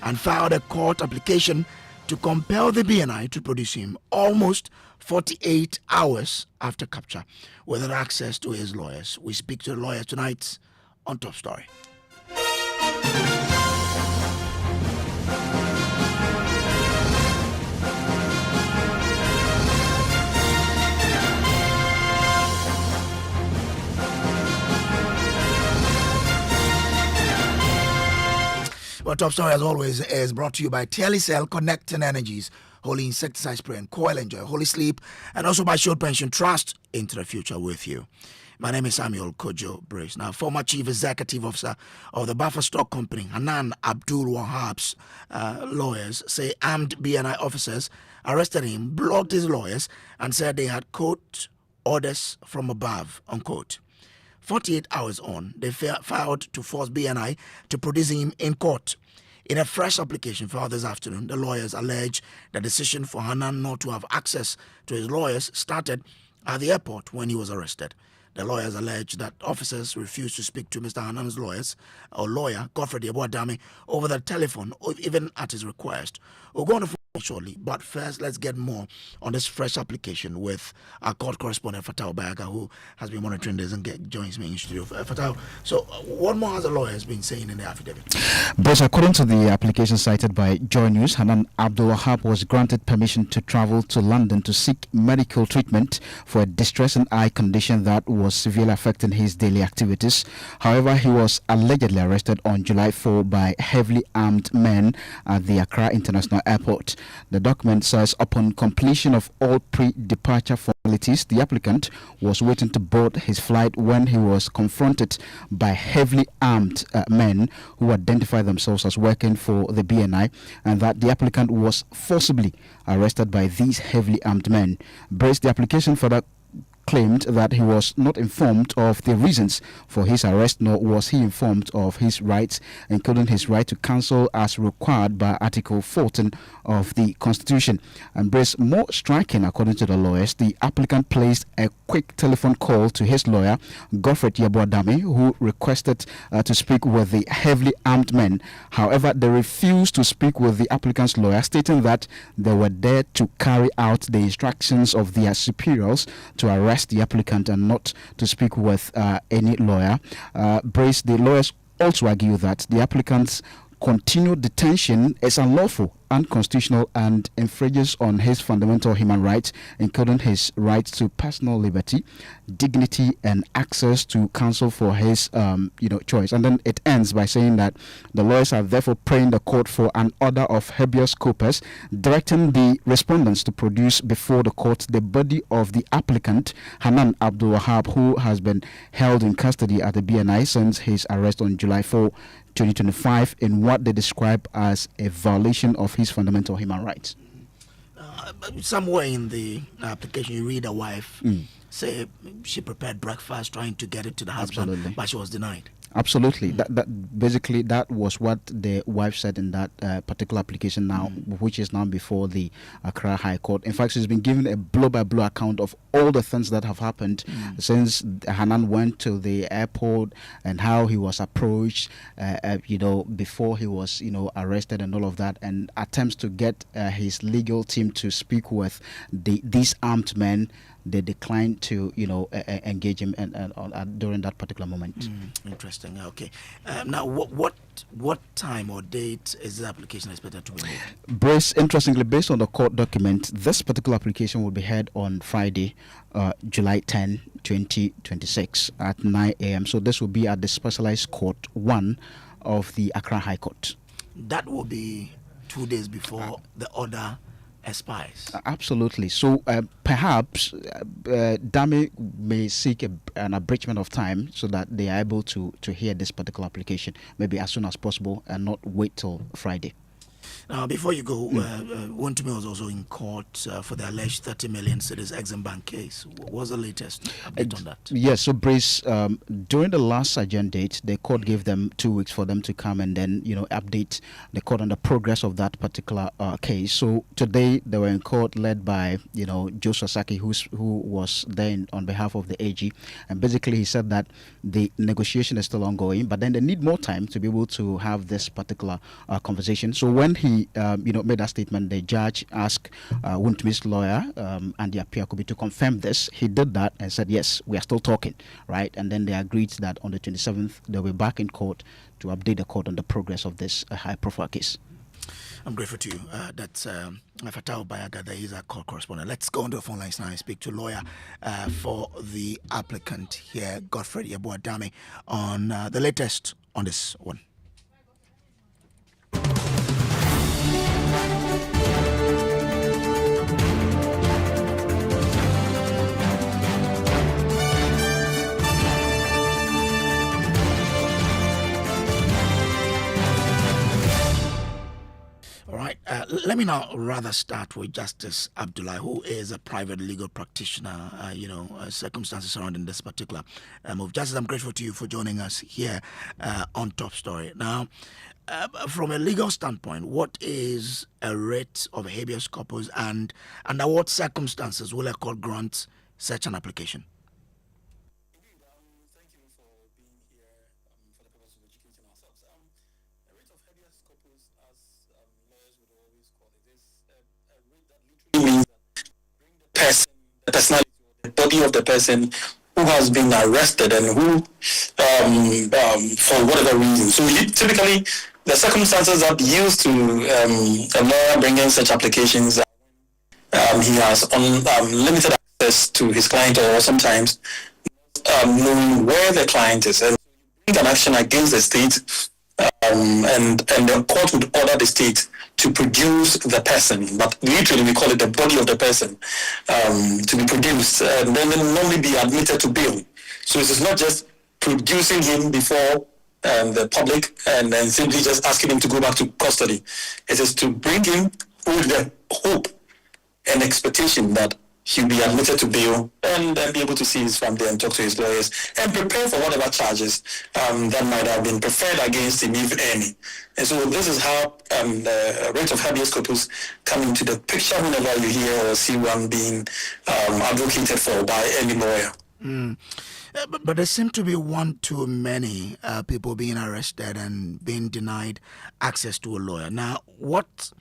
and filed a court application to compel the BNI to produce him almost 48 hours after capture without access to his lawyers. We speak to the lawyer tonight on Top Story. Well, Top Story, as always, is brought to you by Telecel Connecting Energies, Holy Insecticide Spray and Coil. Enjoy Holy Sleep, and also by Shield Pension Trust, into the future with you. My name is Samuel Kojo Brace. Now, former Chief Executive Officer of the Buffer Stock Company, Hanan Abdul Wahab's lawyers say armed BNI officers arrested him, blocked his lawyers, and said they had, quote, orders from above, unquote. 48 hours on, they filed to force BNI to produce him in court. In a fresh application filed this afternoon, the lawyers allege the decision for Hanan not to have access to his lawyers started at the airport when he was arrested. The lawyers allege that officers refused to speak to Mr. Hanan's lawyer, Godfrey Yeboah-Dame, over the telephone, or even at his request. We'll go on to phone shortly, but first let's get more on this fresh application with our court correspondent Fatau Bayaga, who has been monitoring this and joins me in studio. Fatau, so what more has the lawyers been saying in the affidavit? But according to the application cited by Joy News, Hanan Abdul Wahab was granted permission to travel to London to seek medical treatment for a distressing eye condition that was severely affecting his daily activities. However, he was allegedly arrested on July 4 by heavily armed men at the Accra International Airport. The document says upon completion of all pre-departure formalities, the applicant was waiting to board his flight when he was confronted by heavily armed men who identified themselves as working for the BNI, and that the applicant was forcibly arrested by these heavily armed men. Brace, the application further claimed that he was not informed of the reasons for his arrest, nor was he informed of his rights, including his right to counsel as required by Article 14 of the Constitution. And Brace, more striking, according to the lawyers, the applicant placed a quick telephone call to his lawyer, Godfrey Yeboah-Dame, who requested to speak with the heavily armed men. However, they refused to speak with the applicant's lawyer, stating that they were there to carry out the instructions of their superiors to arrest the applicant and not to speak with any lawyer. Brace, the lawyers also argue that the applicant's continued detention is unlawful, unconstitutional, and infringes on his fundamental human rights, including his right to personal liberty, dignity, and access to counsel for his choice. And then it ends by saying that the lawyers are therefore praying the court for an order of habeas corpus, directing the respondents to produce before the court the body of the applicant, Hanan Abdul Wahab, who has been held in custody at the BNI since his arrest on July 4, 2025, in what they describe as a violation of his fundamental human rights. Somewhere in the application, you read a wife say she prepared breakfast trying to get it to the husband, Absolutely. but she was denied. Absolutely. That was what the wife said in that particular application now, which is now before the Accra High Court. In fact, she's been given a blow-by-blow account of all the things that have happened since Hanan went to the airport and how he was approached, before he was, arrested and all of that, and attempts to get his legal team to speak with these armed men. They declined to, engage him and during that particular moment. Interesting. Okay. Now, what time or date is the application expected to be made? Brace, interestingly, based on the court document, this particular application will be heard on Friday, July 10, 2026 at 9 a.m. So this will be at the Specialized Court 1 of the Accra High Court. That will be 2 days before the order expires. Absolutely. So perhaps Dame may seek an abridgment of time so that they are able to hear this particular application maybe as soon as possible and not wait till Friday. Now, before you go, Wontumi was also in court for the alleged 30 million cedis Exim Bank case. What's the latest update on that? Yes, so Brace, during the last Sergeant date, the court gave them 2 weeks for them to come and then, update the court on the progress of that particular case. So today they were in court led by, Joe Sasaki, who was there on behalf of the AG. And basically he said that the negotiation is still ongoing, but then they need more time to be able to have this particular conversation. So when he made that statement, the judge asked Wuntumi's lawyer and the Appiah to confirm this. He did that and said, yes, we are still talking, right? And then they agreed that on the 27th, they'll be back in court to update the court on the progress of this high-profile case. I'm grateful to you. That's Fatau Bayaga, there is a court correspondent. Let's go on to the phone lines now and speak to a lawyer for the applicant here, Godfrey Yabuadame, on the latest on this one. All right. Let me now rather start with Justice Abdullah, who is a private legal practitioner, circumstances surrounding this particular move. Justice, I'm grateful to you for joining us here on Top Story. Now, from a legal standpoint, what is a writ of habeas corpus and under what circumstances will a court grant such an application? Thank you for being here for the purpose of educating ourselves. A writ of habeas corpus, as lawyers would always call it, is a writ that literally means that bring the person, the personality, or the body of the person who has been arrested and who, for whatever reason. So typically, the circumstances that used to a lawyer bringing such applications, he has limited access to his client, or sometimes knowing where the client is, and bring an action against the state, and the court would order the state to produce the person, but literally we call it the body of the person, to be produced, and then normally be admitted to bail. So it is not just producing him before the public and then simply just asking him to go back to custody. It is to bring him with the hope and expectation that he'll be admitted to bail and then be able to see his family and talk to his lawyers and prepare for whatever charges that might have been preferred against him, if any. And so this is how the writ of habeas corpus come into the picture whenever you hear or see one being advocated for by any lawyer. But there seem to be one too many people being arrested and being denied access to a lawyer. Now, what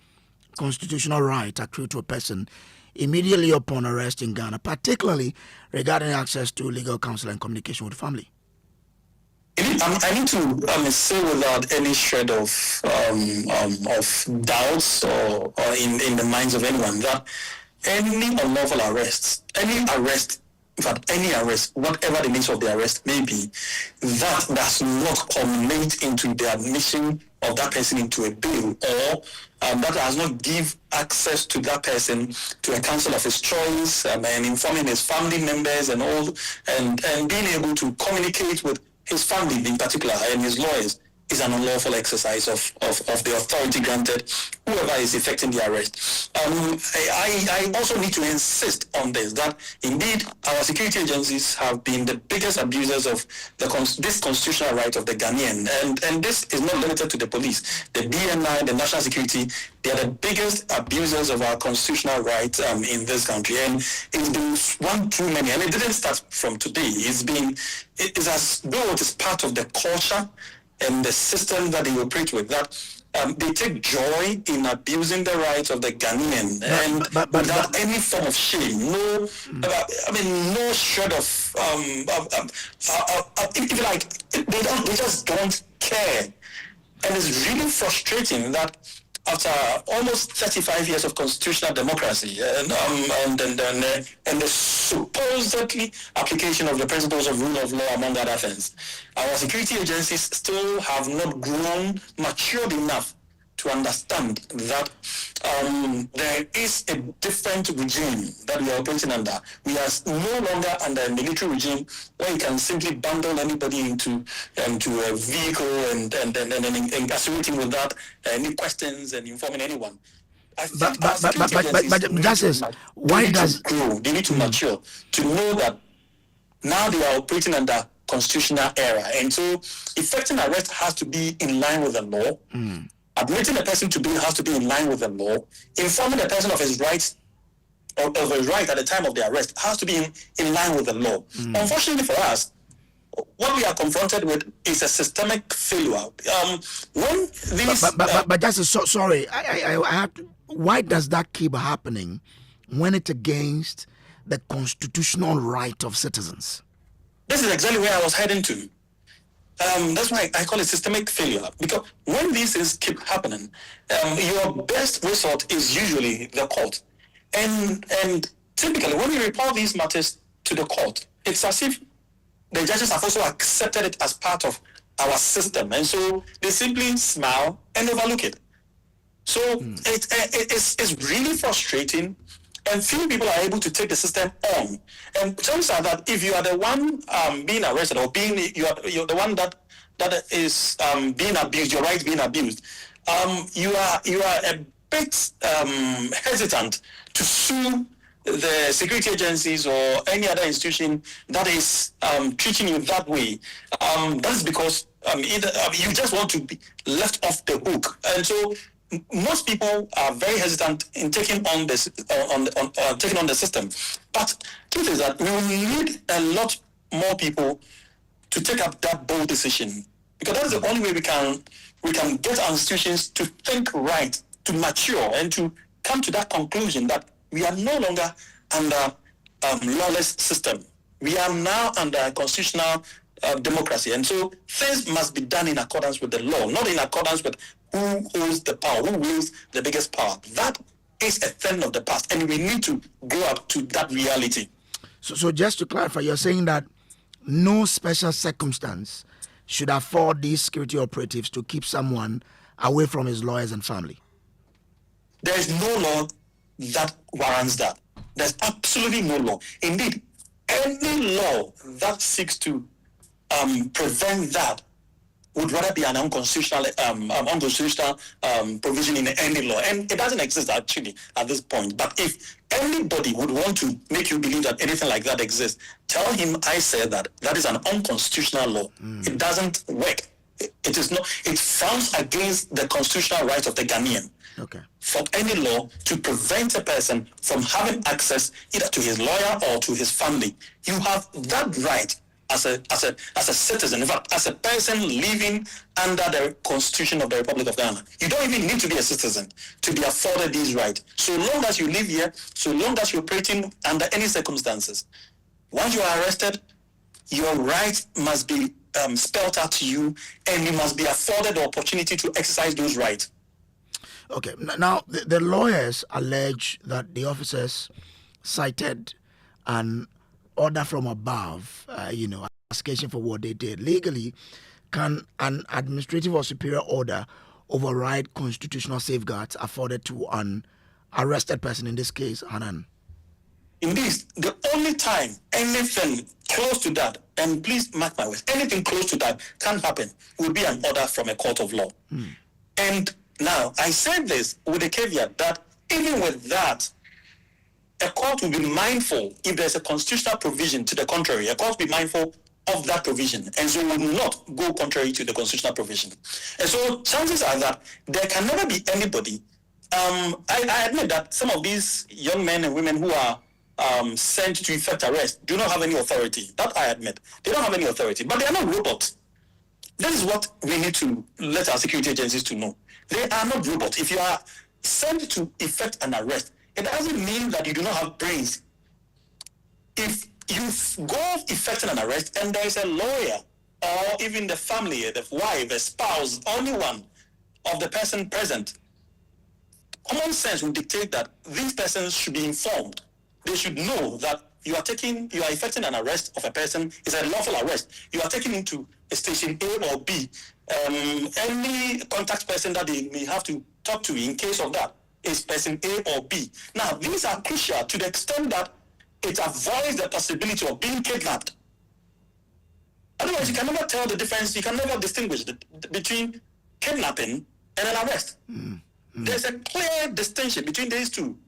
constitutional right accrue to a person immediately upon arrest in Ghana, particularly regarding access to legal counsel and communication with family? I need to say without any shred of doubts or in the minds of anyone that any unlawful arrests, any arrest, in fact, any arrest, whatever the nature of the arrest may be, that does not culminate into the admission of that person into a bail, or that does not give access to that person to a counsel of his choice, and informing his family members and all, and being able to communicate with his family in particular and his lawyers, is an unlawful exercise of the authority granted whoever is effecting the arrest. I also need to insist on this, that indeed our security agencies have been the biggest abusers of this constitutional right of the Ghanaian, and this is not limited to the police. The DNI, the national security, they are the biggest abusers of our constitutional rights in this country, and it's been one too many, and it didn't start from today. It is as though it is part of the culture and the system that they operate with, that they take joy in abusing the rights of the Ghanaian, and without any form of shame. No shred of if you like, they just don't care, and it's really frustrating that after almost 35 years of constitutional democracy and the supposedly application of the principles of rule of law, among other things, our security agencies still have not grown matured enough to understand that there is a different regime that we are operating under. We are no longer under a military regime where you can simply bundle anybody into a vehicle and incarcerate him without any questions and informing anyone. I think but Justice, why does grow? They need to mature to know that now they are operating under constitutional era, and so effecting arrest has to be in line with the law. Admitting a person to bail has to be in line with the law. Informing the person of his rights or of his right at the time of the arrest has to be in line with the law. Unfortunately for us, what we are confronted with is a systemic failure. When these but Justice, sorry, I have to, why does that keep happening when it's against the constitutional right of citizens? This is exactly where I was heading to. That's why I call it systemic failure, because when these things keep happening, your best resort is usually the court. And typically, when we report these matters to the court, it's as if the judges have also accepted it as part of our system, and so they simply smile and overlook it. So it's really frustrating, and few people are able to take the system on. And chances are that if you are the one being arrested or you're the one that is being abused, your rights being abused, you are a bit hesitant to sue the security agencies or any other institution that is treating you that way. That's because you just want to be left off the hook, and so most people are very hesitant in taking on this taking on the system. But truth is that we will need a lot more people to take up that bold decision, because that's the only way we can get our institutions to think right, to mature, and to come to that conclusion that we are no longer under lawless system. We are now under a constitutional democracy, and so things must be done in accordance with the law, not in accordance with who holds the power, who wields the biggest power. That is a thing of the past, and we need to grow up to that reality. So just to clarify, you're saying that no special circumstance should afford these security operatives to keep someone away from his lawyers and family? There is no law that warrants that. There's absolutely no law. Indeed, any law that seeks to prevent that would rather be an unconstitutional provision in any law. And it doesn't exist actually at this point. But if anybody would want to make you believe that anything like that exists, tell him I said that is an unconstitutional law. It doesn't work. It is not. It frowns against the constitutional rights of the Ghanaian. Okay. For any law to prevent a person from having access either to his lawyer or to his family, you have that right as a citizen, in fact, as a person living under the Constitution of the Republic of Ghana. You don't even need to be a citizen to be afforded these rights. So long as you live here, so long as you're operating under any circumstances, once you are arrested, your rights must be spelled out to you, and you must be afforded the opportunity to exercise those rights. Okay. Now, the lawyers allege that the officers cited an order from above, justification for what they did. Legally, can an administrative or superior order override constitutional safeguards afforded to an arrested person, in this case, Hanan? Indeed, the only time anything close to that, and please mark my words, anything close to that can happen, will be an order from a court of law. And now, I said this with a caveat that even with that, a court will be mindful if there's a constitutional provision to the contrary. A court will be mindful of that provision, and so will not go contrary to the constitutional provision. And so chances are that there can never be anybody. I admit that some of these young men and women who are sent to effect arrest do not have any authority. That I admit. They don't have any authority, but they are not robots. This is what we need to let our security agencies to know. They are not robots. If you are sent to effect an arrest, it doesn't mean that you do not have brains. If you go effecting an arrest and there is a lawyer or even the family, the wife, the spouse, anyone of the person present, common sense will dictate that these persons should be informed. They should know that you are effecting an arrest of a person. It's a lawful arrest. You are taking him to a station A or B Any contact person that they may have to talk to in case of that is person A or B. Now, these are crucial to the extent that it avoids the possibility of being kidnapped. Otherwise, you can never tell the difference, you can never distinguish between kidnapping and an arrest. There's a clear distinction between these two.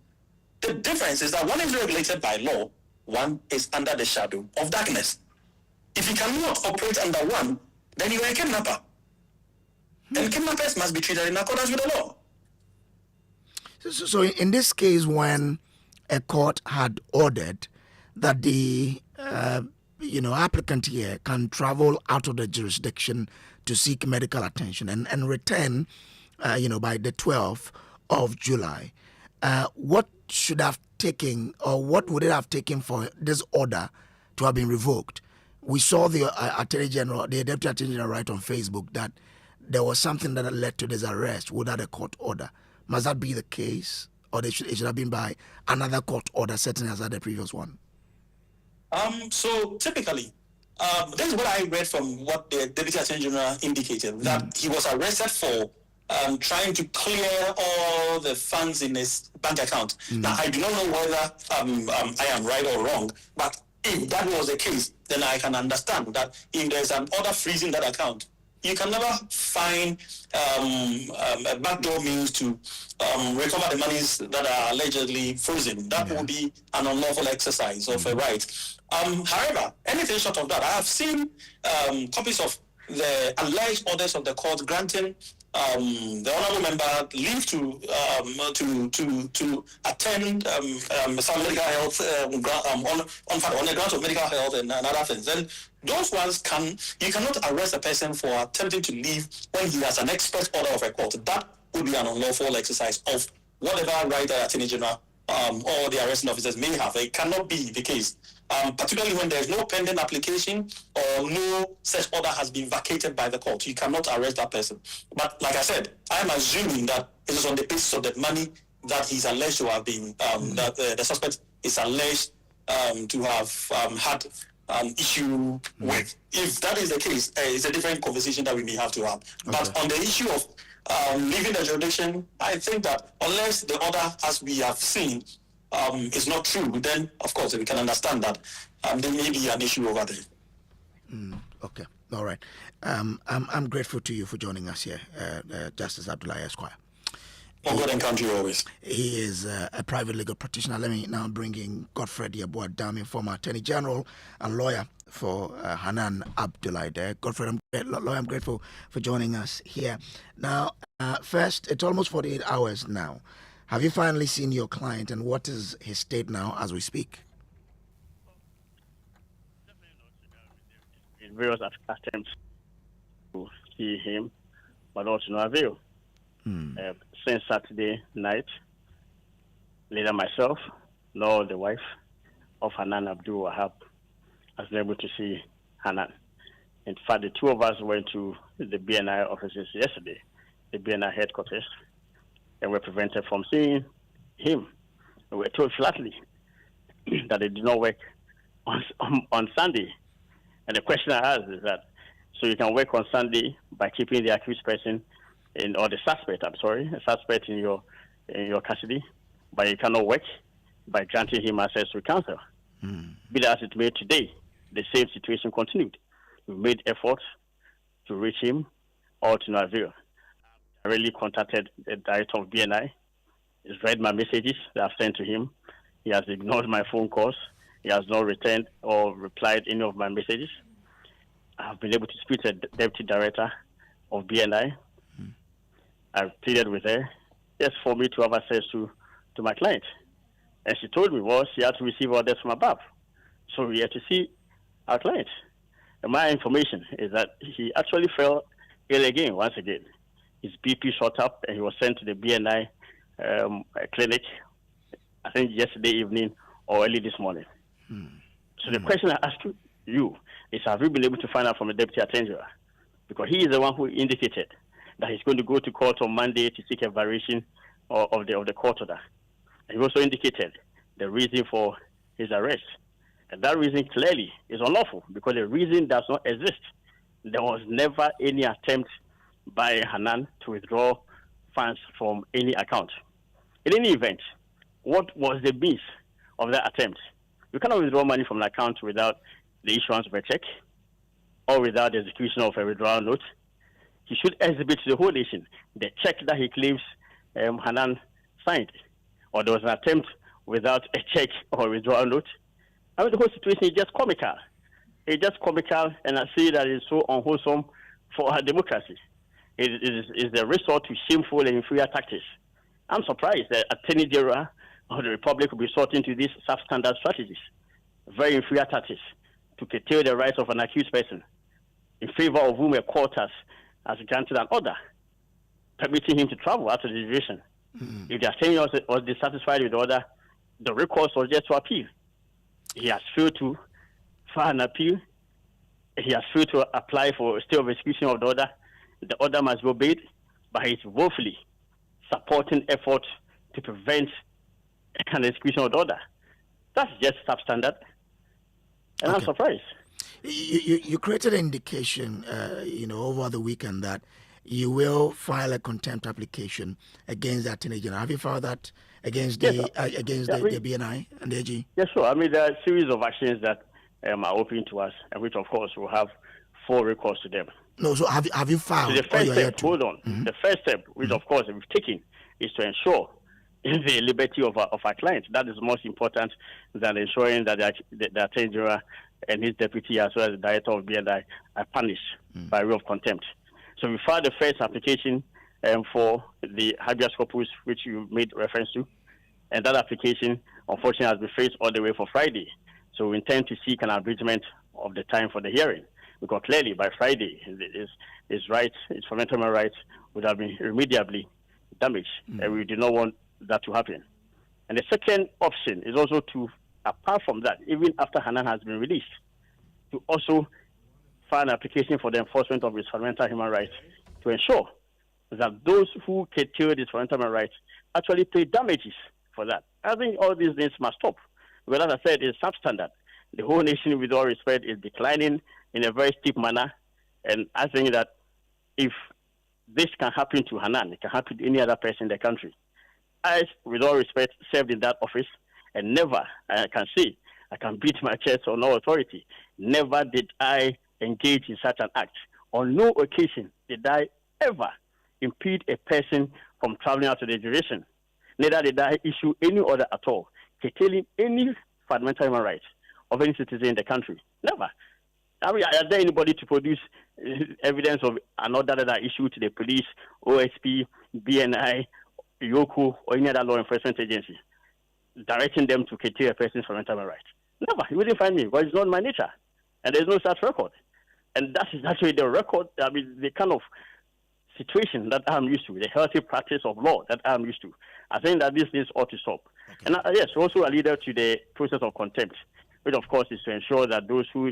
The difference is that one is regulated by law, one is under the shadow of darkness. If you cannot operate under one, then you are a kidnapper. And kidnappers must be treated in accordance with the law. So in this case, when a court had ordered that the applicant here can travel out of the jurisdiction to seek medical attention and return, by the 12th of July, what should have taken, or what would it have taken for this order to have been revoked? We saw the Attorney General, the Deputy Attorney General, write on Facebook that there was something that led to this arrest without a court order. Must that be the case, or it should have been by another court order, certainly as the previous one? So typically, this is what I read from what the Deputy Attorney General indicated, that he was arrested for trying to clear all the funds in his bank account. Now, I do not know whether I am right or wrong, but if that was the case, then I can understand that if there's an order freezing that account, you can never find a backdoor means to recover the monies that are allegedly frozen. That will be an unlawful exercise of a right. However, anything short of that, I have seen copies of the alleged orders of the court granting the honourable member leave to attend some medical health on the grounds of medical health and other things. And those ones you cannot arrest a person for attempting to leave when he has an express order of a court. That would be an unlawful exercise of whatever right the Attorney General or the arresting officers may have. It cannot be the case. Particularly when there is no pending application or no such order has been vacated by the court. You cannot arrest that person. But like I said, I am assuming that it is on the basis of the money that he's alleged to have been, that the suspect is alleged to have had issue with. If that is the case, it's a different conversation that we may have to have. Okay. But on the issue of leaving the jurisdiction, I think that unless the order, as we have seen, is not true, then of course we can understand that there may be an issue over there. Okay, all right. I'm grateful to you for joining us here, Justice Abdullah Esquire. For good and country always. He is a private legal practitioner. Let me now bring in Godfred Yabuadami, former Attorney General and lawyer for Hanan Abdul Wahab. Godfred, I'm grateful for joining us here. Now, first, it's almost 48 hours now. Have you finally seen your client, and what is his state now as we speak? In various attempts to see him, but also no avail. Since Saturday night, neither myself nor the wife of Hanan Abdul Wahab has been able to see Hanan. In fact, the two of us went to the BNI offices yesterday, the BNI headquarters, and were prevented from seeing him. We were told flatly that they did not work on Sunday. And the question I asked is that, so you can work on Sunday by keeping the accused person or the suspect in your custody, but you cannot work by granting him access to counsel. Be that as it may, today, the same situation continued. We made efforts to reach him, all to no avail. I really contacted the director of BNI. He's read my messages that I've sent to him. He has ignored my phone calls. He has not returned or replied any of my messages. I've been able to speak to the deputy director of BNI. I've pleaded with her just for me to have access to my client. And she told me, she had to receive orders from above. So we had to see our client. And my information is that he actually fell ill once again. His BP shot up and he was sent to the BNI clinic, I think yesterday evening or early this morning. So the question I ask you is, have you been able to find out from the Deputy Attorney General? Because he is the one who indicated that he's going to go to court on Monday to seek a variation of the court order. And he also indicated the reason for his arrest. And that reason clearly is unlawful because the reason does not exist. There was never any attempt by Hanan to withdraw funds from any account. In any event, what was the means of that attempt? You cannot withdraw money from an account without the issuance of a check or without the execution of a withdrawal note. He should exhibit to the whole nation the check that he claims Hanan signed, or there was an attempt without a check or a withdrawal note. I mean, the whole situation is just comical. It's just comical, and I say that it's so unwholesome for our democracy. It is the resort to shameful and inferior tactics. I'm surprised that Attorney General of the Republic will be sorting to these substandard strategies, very inferior tactics, to curtail the rights of an accused person, in favor of whom a court has granted an order permitting him to travel out of the jurisdiction. Mm-hmm. If the attorney was dissatisfied with the order, the recourse was just to appeal. He has failed to file an appeal. He has failed to apply for a stay of execution of the order. The order must be obeyed, but he is woefully supporting efforts to prevent an execution of the order. That's just substandard. And I'm surprised. You created an indication, over the weekend that you will file a contempt application against the Attorney General. Have you filed that against the BNI and the AG? Yes, sure. I mean, there are a series of actions that are open to us, and which, of course, will have full recourse to them. No, so have you filed? So the first step, hold on. Mm-hmm. The first step, which, of course, we've taken, is to ensure the liberty of our clients. That is most important than ensuring that the Attorney General and his deputy, as well as the director of BNI, are punished by way of contempt. So we filed the first application for the habeas corpus, which you made reference to, and that application, unfortunately, has been faced all the way for Friday. So we intend to seek an abridgment of the time for the hearing, because clearly by Friday, his rights, his fundamental rights, would have been irremediably damaged, and we do not want that to happen. And the second option is also to, apart from that, even after Hanan has been released, to also file an application for the enforcement of his fundamental human rights to ensure that those who curtail his fundamental human rights actually pay damages for that. I think all these things must stop. Because as I said, it's substandard. The whole nation, with all respect, is declining in a very steep manner. And I think that if this can happen to Hanan, it can happen to any other person in the country. I, with all respect, served in that office, and never, I can beat my chest on no authority, never did I engage in such an act. On no occasion did I ever impede a person from traveling out of the jurisdiction. Neither did I issue any order at all, curtailing any fundamental human rights of any citizen in the country. Never. I mean, are there anybody to produce evidence of an order that I issued to the police, OSP, BNI, Yoko, or any other law enforcement agency, directing them to curtail a person's fundamental rights? Never. You wouldn't find me, because it's not my nature. And there's no such record. And that is actually the record, I mean, the kind of situation that I'm used to, the healthy practice of law that I'm used to. I think that these things ought to stop. Okay. And yes, also a leader to the process of contempt, which of course is to ensure that those who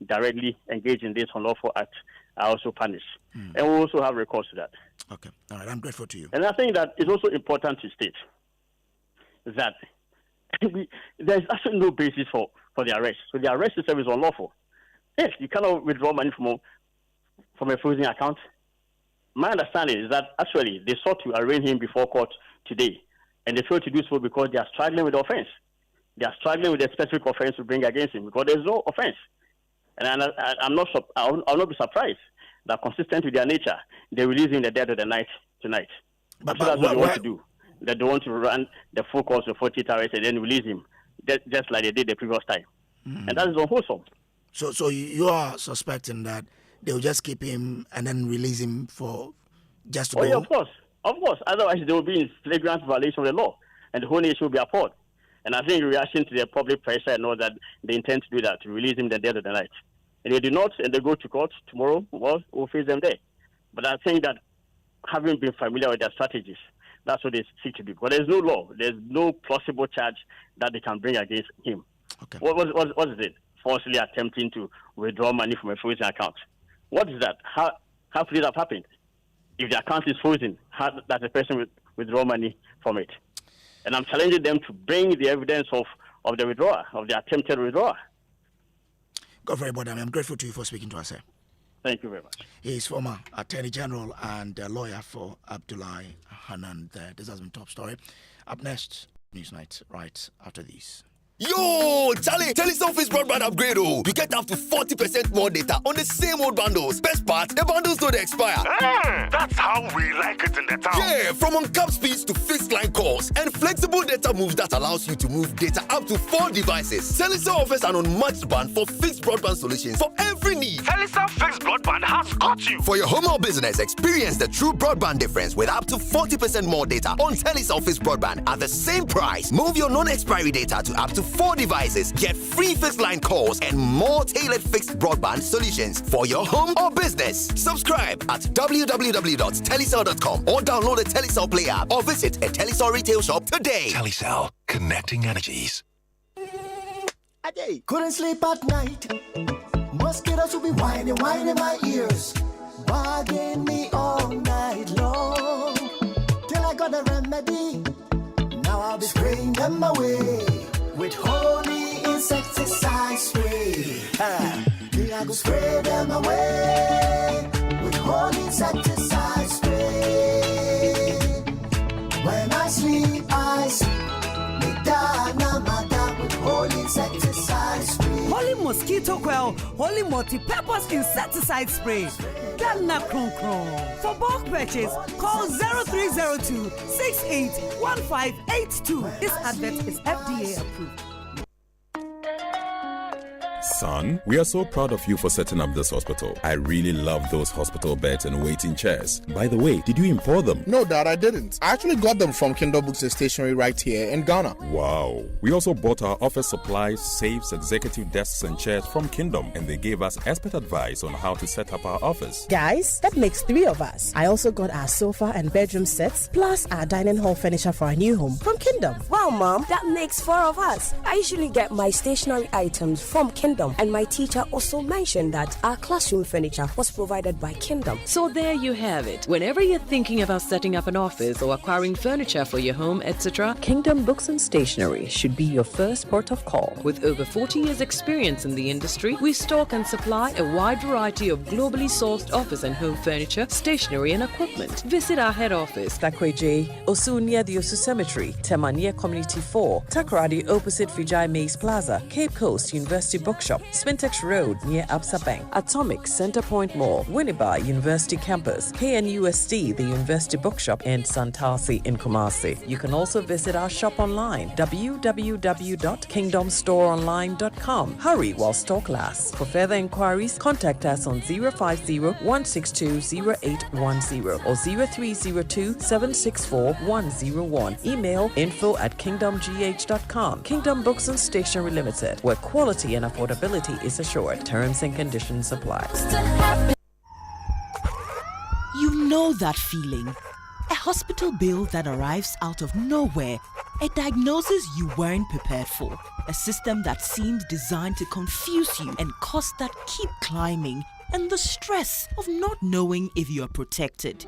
directly engage in this unlawful act are also punished. And we also have recourse to that. Okay. All right. I'm grateful to you. And I think that it's also important to state that there's actually no basis for the arrest. So the arrest itself is unlawful. Yes, you cannot withdraw money from a frozen account. My understanding is that actually they sought to arraign him before court today, and they failed to do so because they are struggling with the offense. They are struggling with the specific offense to bring against him because there's no offense. And I'll not be surprised that, consistent with their nature, they release him in the dead of the night tonight. But that's what they want to do. That they want to run the full course of 48 hours and then release him, just like they did the previous time. And that is unwholesome. So you are suspecting that they'll just keep him and then release him for just to go? Yeah, of course. Otherwise, they will be in flagrant violation of the law, and the whole nation will be appalled. And I think in reaction to the public pressure, I know that they intend to do that, to release him in the dead of the night. And they do not, and they go to court tomorrow, well, we'll face them there. But I think that having been familiar with their strategies, that's what they seek to do. But there's no law, there's no plausible charge that they can bring against him. Okay. What is it? Falsely attempting to withdraw money from a frozen account. What is that? How could it have happened? If the account is frozen, how does a person withdraw money from it? And I'm challenging them to bring the evidence of the withdrawal, of the attempted withdrawal. Godfrey Bodami, I'm grateful to you for speaking to us, sir. Thank you very much. He is former Attorney General and lawyer for Abdullah Hanan there. This has been Top Story. Up next, Newsnight, right after these. Yo, Charlie, Telecel Fixed Broadband upgrade. Oh, you get up to 40% more data on the same old bundles. Best part, the bundles don't expire. That's how we like it in the town. Yeah, from uncapped speeds to fixed line calls and flexible data moves that allows you to move data up to 4 devices. Telecel offers an unmatched band for fixed broadband solutions for every need. Telecel Fixed Broadband has got you. For your home or business, experience the true broadband difference with up to 40% more data on Telecel Fixed Broadband at the same price. Move your non-expiry data to up to 4 devices, get free fixed line calls and more tailored fixed broadband solutions for your home or business. Subscribe at www.telecel.com or download the Telecel Play app or visit a Telecel retail shop today. Telecel, connecting energies. Couldn't sleep at night. Mosquitoes will be whining my ears, bugging me all night long. Till I got a remedy. Now I'll be spraying them away with holy insecticide spray. Me I go spray them away with holy insecticide spray. When I sleep, me dana mata with holy insecticide spray. Holy mosquito coil, holy multi-purpose insecticide spray. Ghana Kron Kron. For bulk purchase, call 0302 681582. This advert is FDA approved. Son, we are so proud of you for setting up this hospital. I really love those hospital beds and waiting chairs. By the way, did you import them? No, Dad, I didn't. I actually got them from Kindle Books and Stationery right here in Ghana. Wow. We also bought our office supplies, safes, executive desks and chairs from Kingdom, and they gave us expert advice on how to set up our office. Guys, that makes 3 of us. I also got our sofa and bedroom sets, plus our dining hall furniture for our new home from Kingdom. Wow, Mom, that makes 4 of us. I usually get my stationery items from Kingdom, and my teacher also mentioned that our classroom furniture was provided by Kingdom. So there you have it. Whenever you're thinking about setting up an office or acquiring furniture for your home, etc., Kingdom Books and Stationery should be your first port of call. With over 40 years experience in the industry, we stock and supply a wide variety of globally sourced office and home furniture, stationery and equipment. Visit our head office, Takweje, Osu near the Osu Cemetery, Temania Community 4, Takoradi opposite Vijay Mays Plaza, Cape Coast University Bookshop, Spintex Road near Absa Bank, Atomic Center Point Mall, Winneba University Campus, KNUST, the University Bookshop, and Santasi in Kumasi. You can also visit our shop online, www.kingdomstoreonline.com. Hurry while stock lasts. For further inquiries, contact us on 050-162-0810 or 0302-764-101. Email info@kingdomgh.com. Kingdom Books and Stationery Limited, where quality and affordability is assured. Terms and conditions apply. You know that feeling. A hospital bill that arrives out of nowhere. A diagnosis you weren't prepared for. A system that seemed designed to confuse you and costs that keep climbing. And the stress of not knowing if you are protected.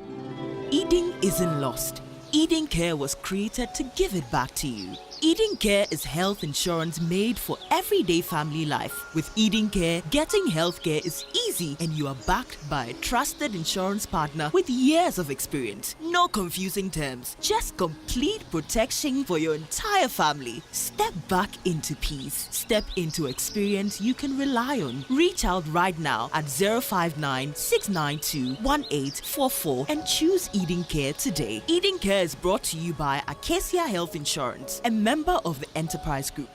Eden isn't lost. Eden Care was created to give it back to you. Eden Care is health insurance made for everyday family life. With Eden Care, getting healthcare is easy and you are backed by a trusted insurance partner with years of experience. No confusing terms, just complete protection for your entire family. Step back into peace. Step into experience you can rely on. Reach out right now at 059-692-1844 and choose Eden Care today. Eden Care is brought to you by Acacia Health Insurance, a member of the Enterprise Group.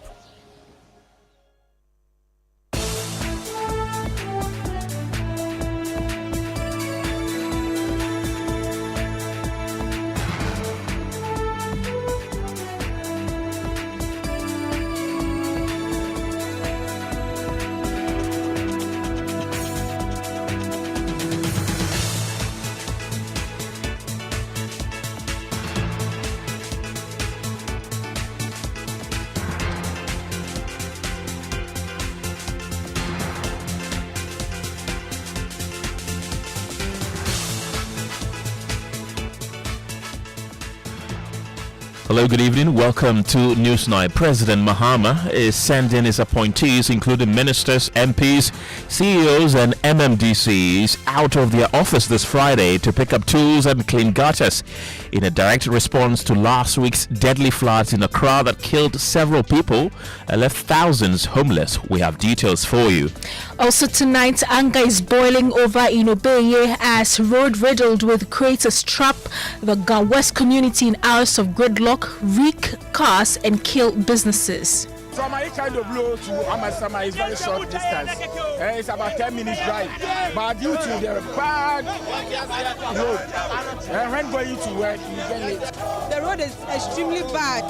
Hello, good evening. Welcome to Newsnight. President Mahama is sending his appointees, including ministers, MPs, CEOs, and MMDCs, out of their office this Friday to pick up tools and clean gutters in a direct response to last week's deadly floods in Accra that killed several people and left thousands homeless. We have details for you. Also tonight, anger is boiling over in Obeye as road riddled with craters trap the West community in hours of gridlock, wreck cars and kill businesses. From my kind of blow to Amasama is very short distance. It's about 10 minutes drive. But due to the bad road, and when going to work, you get late. The road is extremely bad.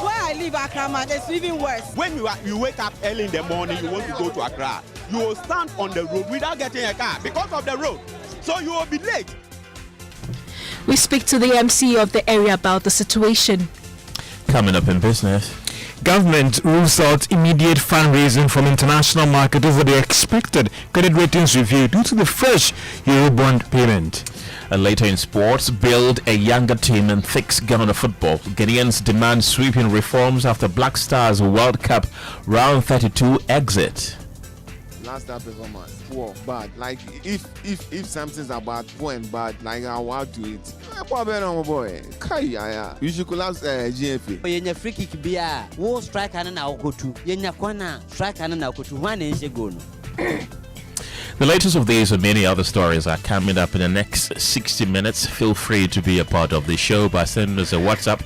Where I live, Accra, it's even worse. When you wake up early in the morning, you want to go to Accra, you will stand on the road without getting a car because of the road. So you will be late. We speak to the MC of the area about the situation. Coming up in business. Government rules out immediate fundraising from international market over the expected credit ratings review due to the fresh Eurobond payment. And later in sports, build a younger team and fix Ghana football. Ghanaians demand sweeping reforms after Black Stars World Cup round 32 exit. Last time performance, poor, bad. Like if something's about poor and bad, like I'll do it. Poor my boy. You should collapse GFA. Yenya free kick bia, wo strike and now go to. Yenya kwana strike and now go to one inch go no. The latest of these and many other stories are coming up in the next 60 minutes. Feel free to be a part of the show by sending us a WhatsApp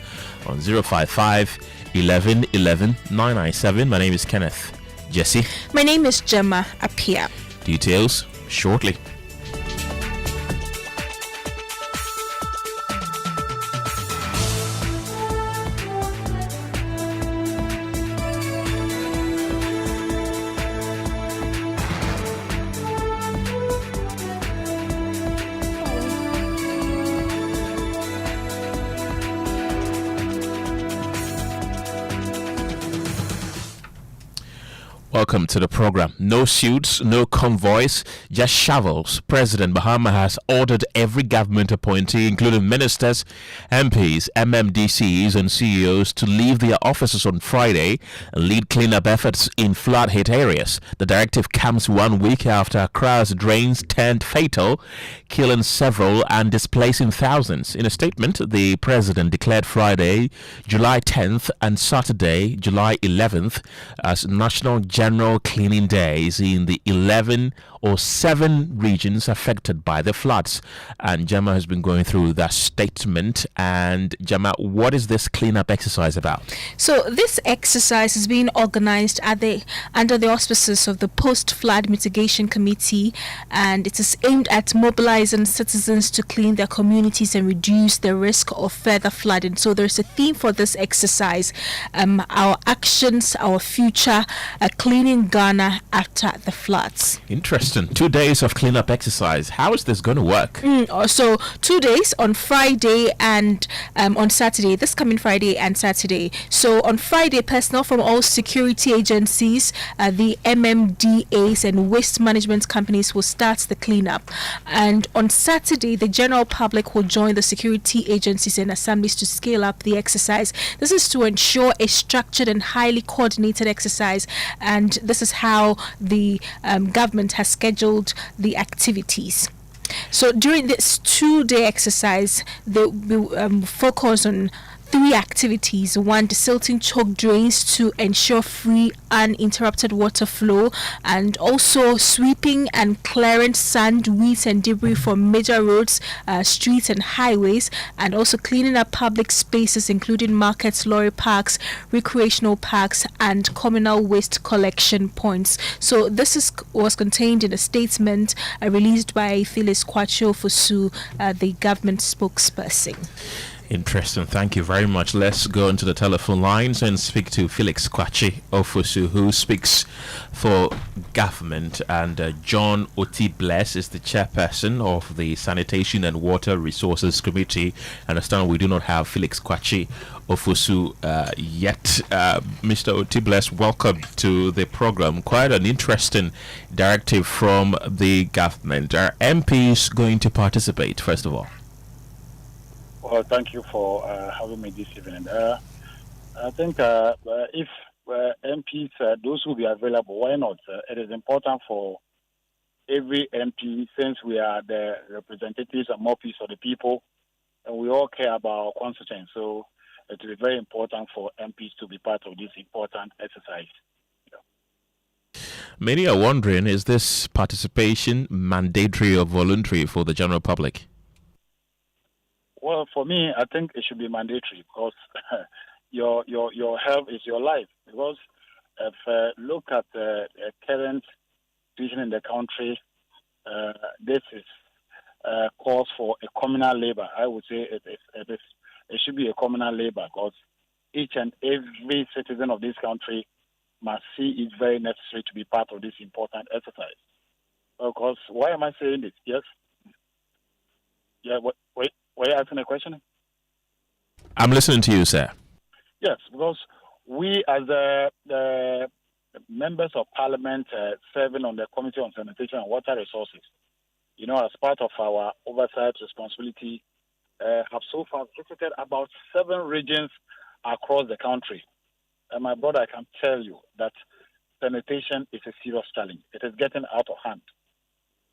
on 055 11 11 997. My name is Kenneth. Gyasi. My name is Gemma. Appiah. Details shortly. Welcome to the program. No suits, no convoys, just shovels. President Mahama has ordered every government appointee, including ministers, MPs, MMDCs, and CEOs, to leave their offices on Friday and lead cleanup efforts in flood-hit areas. The directive comes 1 week after Accra's drains turned fatal, killing several and displacing thousands. In a statement, the president declared Friday, July 10th, and Saturday, July 11th, as National General Cleaning Days in the 11 or 7 regions affected by the floods. And Gemma has been going through that statement. And Gemma, what is this cleanup exercise about? So this exercise is being organized under the auspices of the Post-Flood Mitigation Committee, and it is aimed at mobilizing citizens to clean their communities and reduce the risk of further flooding. So there's a theme for this exercise: our actions, our future, cleaning Ghana after the floods. Interesting. 2 days of cleanup exercise. How is this going to work? So 2 days, on Friday and on Saturday, this coming Friday and Saturday. So on Friday, personnel from all security agencies, the MMDAs and waste management companies will start the cleanup. And on Saturday, the general public will join the security agencies and assemblies to scale up the exercise. This is to ensure a structured and highly coordinated exercise, and this is how the government has scheduled the activities. So during this 2-day exercise, they will focus on 3 activities. 1, desilting choke drains to ensure free uninterrupted water flow, and also sweeping and clearing sand, weeds and debris from major roads, streets and highways, and also cleaning up public spaces including markets, lorry parks, recreational parks and communal waste collection points. So this was contained in a statement released by Felix Kwachi Ofosu, the government spokesperson. Interesting. Thank you very much. Let's go into the telephone lines and speak to Felix Kwachi Ofosu, who speaks for government, and John Oti-Bless is the chairperson of the Sanitation and Water Resources Committee. I understand we do not have Felix Kwachi Ofosu yet. Mr. Oti-Bless, welcome to the program. Quite an interesting directive from the government. Are MPs going to participate, first of all? Well, thank you for having me this evening. I think if MPs, those who be available, why not? It is important for every MP, since we are the representatives and mouthpiece of the people, and we all care about our constituents. So it will be very important for MPs to be part of this important exercise. Many are wondering, is this participation mandatory or voluntary for the general public? Well, for me, I think it should be mandatory because your health is your life. Because if look at the current situation in the country, this is calls for a communal labor. I would say it should be a communal labor because each and every citizen of this country must see it very necessary to be part of this important exercise. Because why am I saying this? Yes. Yeah. Wait. Were you asking a question? I'm listening to you, sir. Yes, because we as the members of parliament serving on the Committee on Sanitation and Water Resources, as part of our oversight responsibility, have so far visited about 7 regions across the country. And my brother, I can tell you that sanitation is a serious challenge. It is getting out of hand.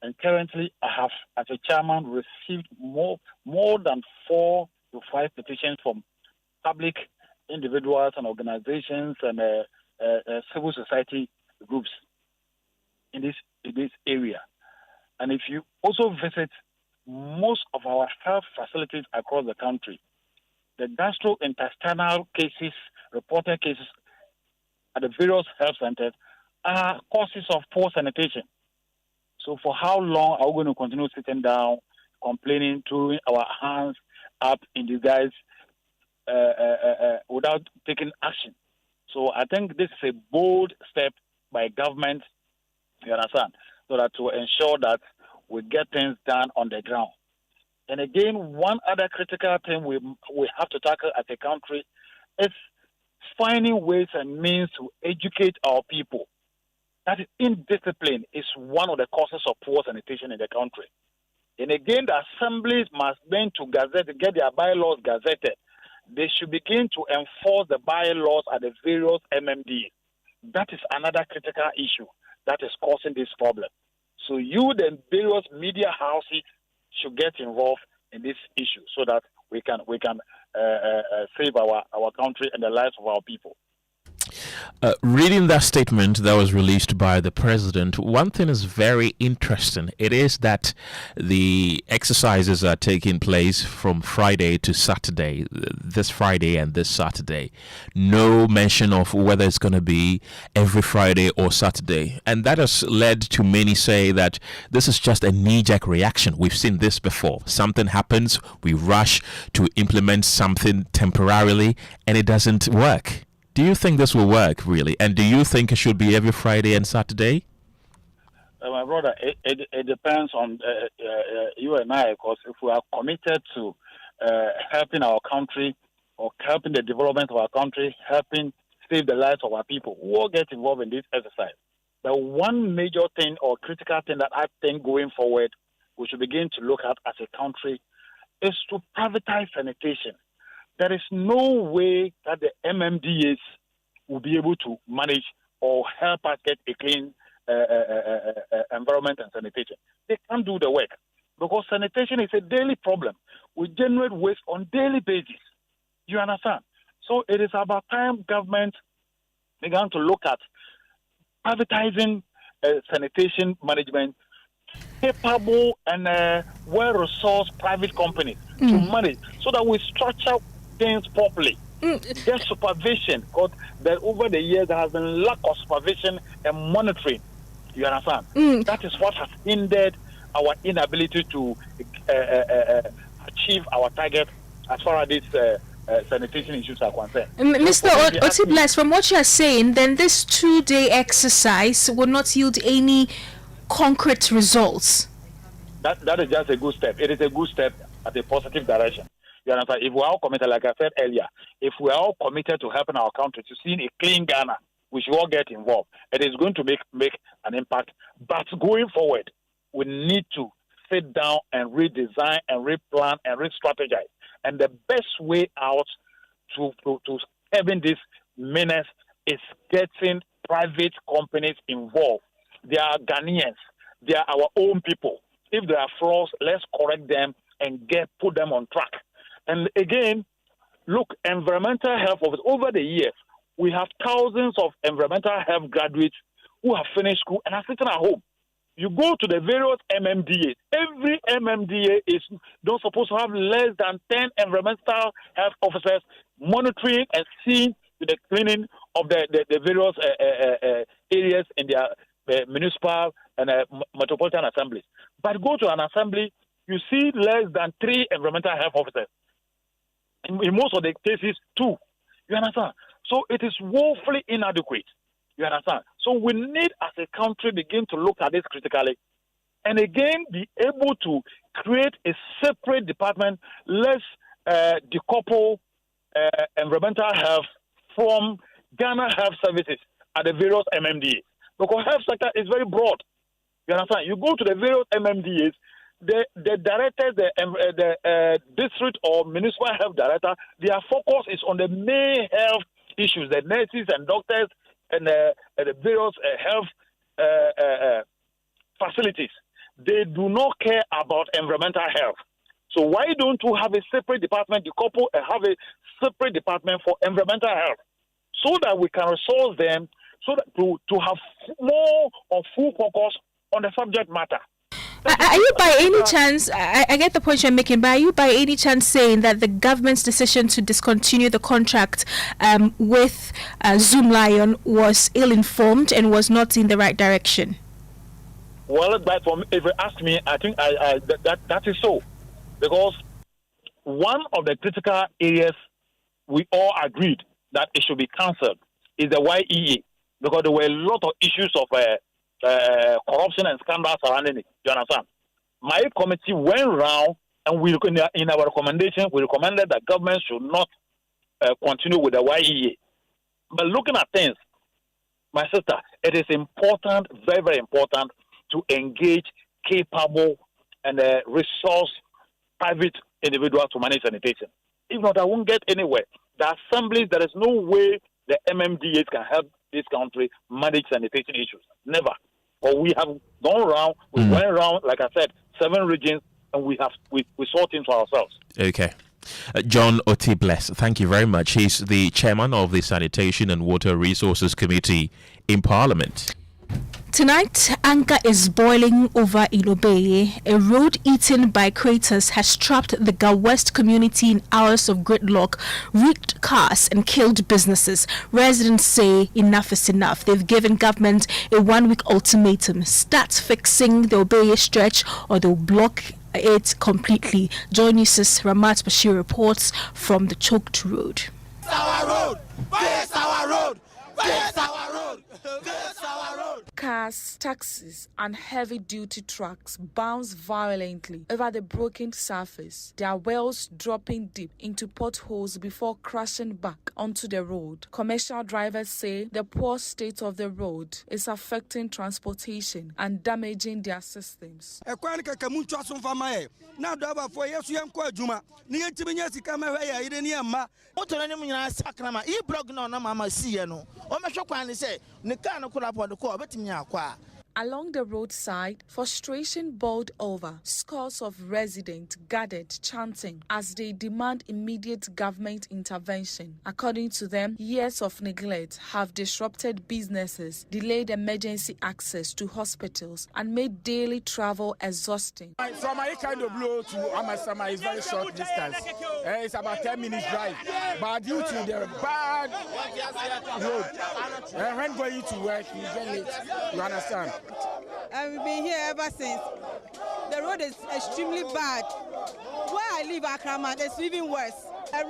And currently, I have, as a chairman, received more than 4 to 5 petitions from public individuals and organizations and civil society groups in this area. And if you also visit most of our health facilities across the country, the gastrointestinal cases, reported cases at the various health centers are causes of poor sanitation. So for how long are we going to continue sitting down, complaining, throwing our hands up in disguise without taking action? So I think this is a bold step by government, you understand, so that to ensure that we get things done on the ground. And again, one other critical thing we have to tackle as a country is finding ways and means to educate our people. That indiscipline is one of the causes of poor sanitation in the country. And again, the assemblies must begin to get their bylaws gazetted. They should begin to enforce the bylaws at the various MMDs. That is another critical issue that is causing this problem. So the various media houses should get involved in this issue so that we can save our country and the lives of our people. Reading that statement that was released by the president, one thing is very interesting. It is that the exercises are taking place from Friday to Saturday, this Friday and this Saturday. No mention of whether it's going to be every Friday or Saturday. And that has led to many say that this is just a knee-jerk reaction. We've seen this before. Something happens, we rush to implement something temporarily, and it doesn't work. Do you think this will work, really? And do you think it should be every Friday and Saturday? My brother, it depends on you and I, because if we are committed to helping our country or helping the development of our country, helping save the lives of our people, we'll get involved in this exercise. The one major thing or critical thing that I think going forward we should begin to look at as a country is to privatize sanitation. There is no way that the MMDAs will be able to manage or help us get a clean environment and sanitation. They can't do the work because sanitation is a daily problem. We generate waste on daily basis. You understand? So it is about time government began to look at privatizing sanitation management, capable and well-resourced private companies to manage so that we structure things properly. Get supervision, because over the years there has been lack of supervision and monitoring. You understand? That is what has hindered our inability to achieve our target as far as these sanitation issues are concerned. Mr. Otibles, from what you are saying, then this 2-day exercise will not yield any concrete results. That is just a good step. It is a good step at a positive direction. You understand? If we are all committed, like I said earlier, if we are all committed to helping our country to see a clean Ghana, we should all get involved. It is going to make an impact. But going forward, we need to sit down and redesign and replan and re-strategize And the best way out to having this menace is getting private companies involved. They are Ghanaians. They are our own people. If there are flaws, let's correct them and put them on track. And again, look, environmental health officers, over the years, we have thousands of environmental health graduates who have finished school and are sitting at home. You go to the various MMDAs. Every MMDA is not supposed to have less than 10 environmental health officers monitoring and seeing to the cleaning of the various areas in their municipal and metropolitan assemblies. But go to an assembly, you see less than 3 environmental health officers. In most of the cases, 2. You understand? So it is woefully inadequate. You understand? So we need, as a country, begin to look at this critically, and again be able to create a separate department. Let's decouple environmental health from Ghana Health Services at the various MMDAs, because health sector is very broad. You understand? You go to the various MMDAs, the directors, the district or municipal health director, their focus is on the main health issues, the nurses and doctors and the various health facilities. They do not care about environmental health. So why don't you have a separate department, decouple and have a separate department for environmental health, so that we can resource them, so that to have more or full focus on the subject matter. Are you by any chance, I get the point you're making, but are you by any chance saying that the government's decision to discontinue the contract with Zoom Lion was ill-informed and was not in the right direction? Well, but if you ask me, I think that is so. Because one of the critical areas we all agreed that it should be cancelled is the YEA, because there were a lot of issues of corruption and scandals surrounding it. You understand? My committee went round, and in our recommendation, we recommended that government should not continue with the YEA. But looking at things, my sister, it is important, very, very important, to engage capable and resource private individuals to manage sanitation. If not, I won't get anywhere. The assemblies, there is no way the MMDAs can help this country manage sanitation issues. Never. Or we have gone around, we went around, like I said, 7 regions, and we saw things for ourselves. Okay. John Otibless, thank you very much. He's the chairman of the Sanitation and Water Resources Committee in Parliament. Tonight, anger is boiling over in Obeye. A road eaten by craters has trapped the Ga West community in hours of gridlock, wrecked cars and killed businesses. Residents say enough is enough. They've given government a 1-week ultimatum. Start fixing the Obeye stretch or they'll block it completely. Joy News' Ramat Bashir reports from the choked road. Our road! Face our road! Face our road! Face our road! Cars, taxis, and heavy-duty trucks bounce violently over the broken surface, their wheels dropping deep into potholes before crashing back onto the road. Commercial drivers say the poor state of the road is affecting transportation and damaging their systems. Along the roadside, frustration boiled over. Scores of residents gathered chanting as they demand immediate government intervention. According to them, years of neglect have disrupted businesses, delayed emergency access to hospitals, and made daily travel exhausting. From Ikando Blow to Amasama is very short distance. It's about 10 minutes drive. But due to the bad road, when going to work, you get late. You understand? And we've been here ever since. The road is extremely bad. Where I live, Accra, it's even worse. A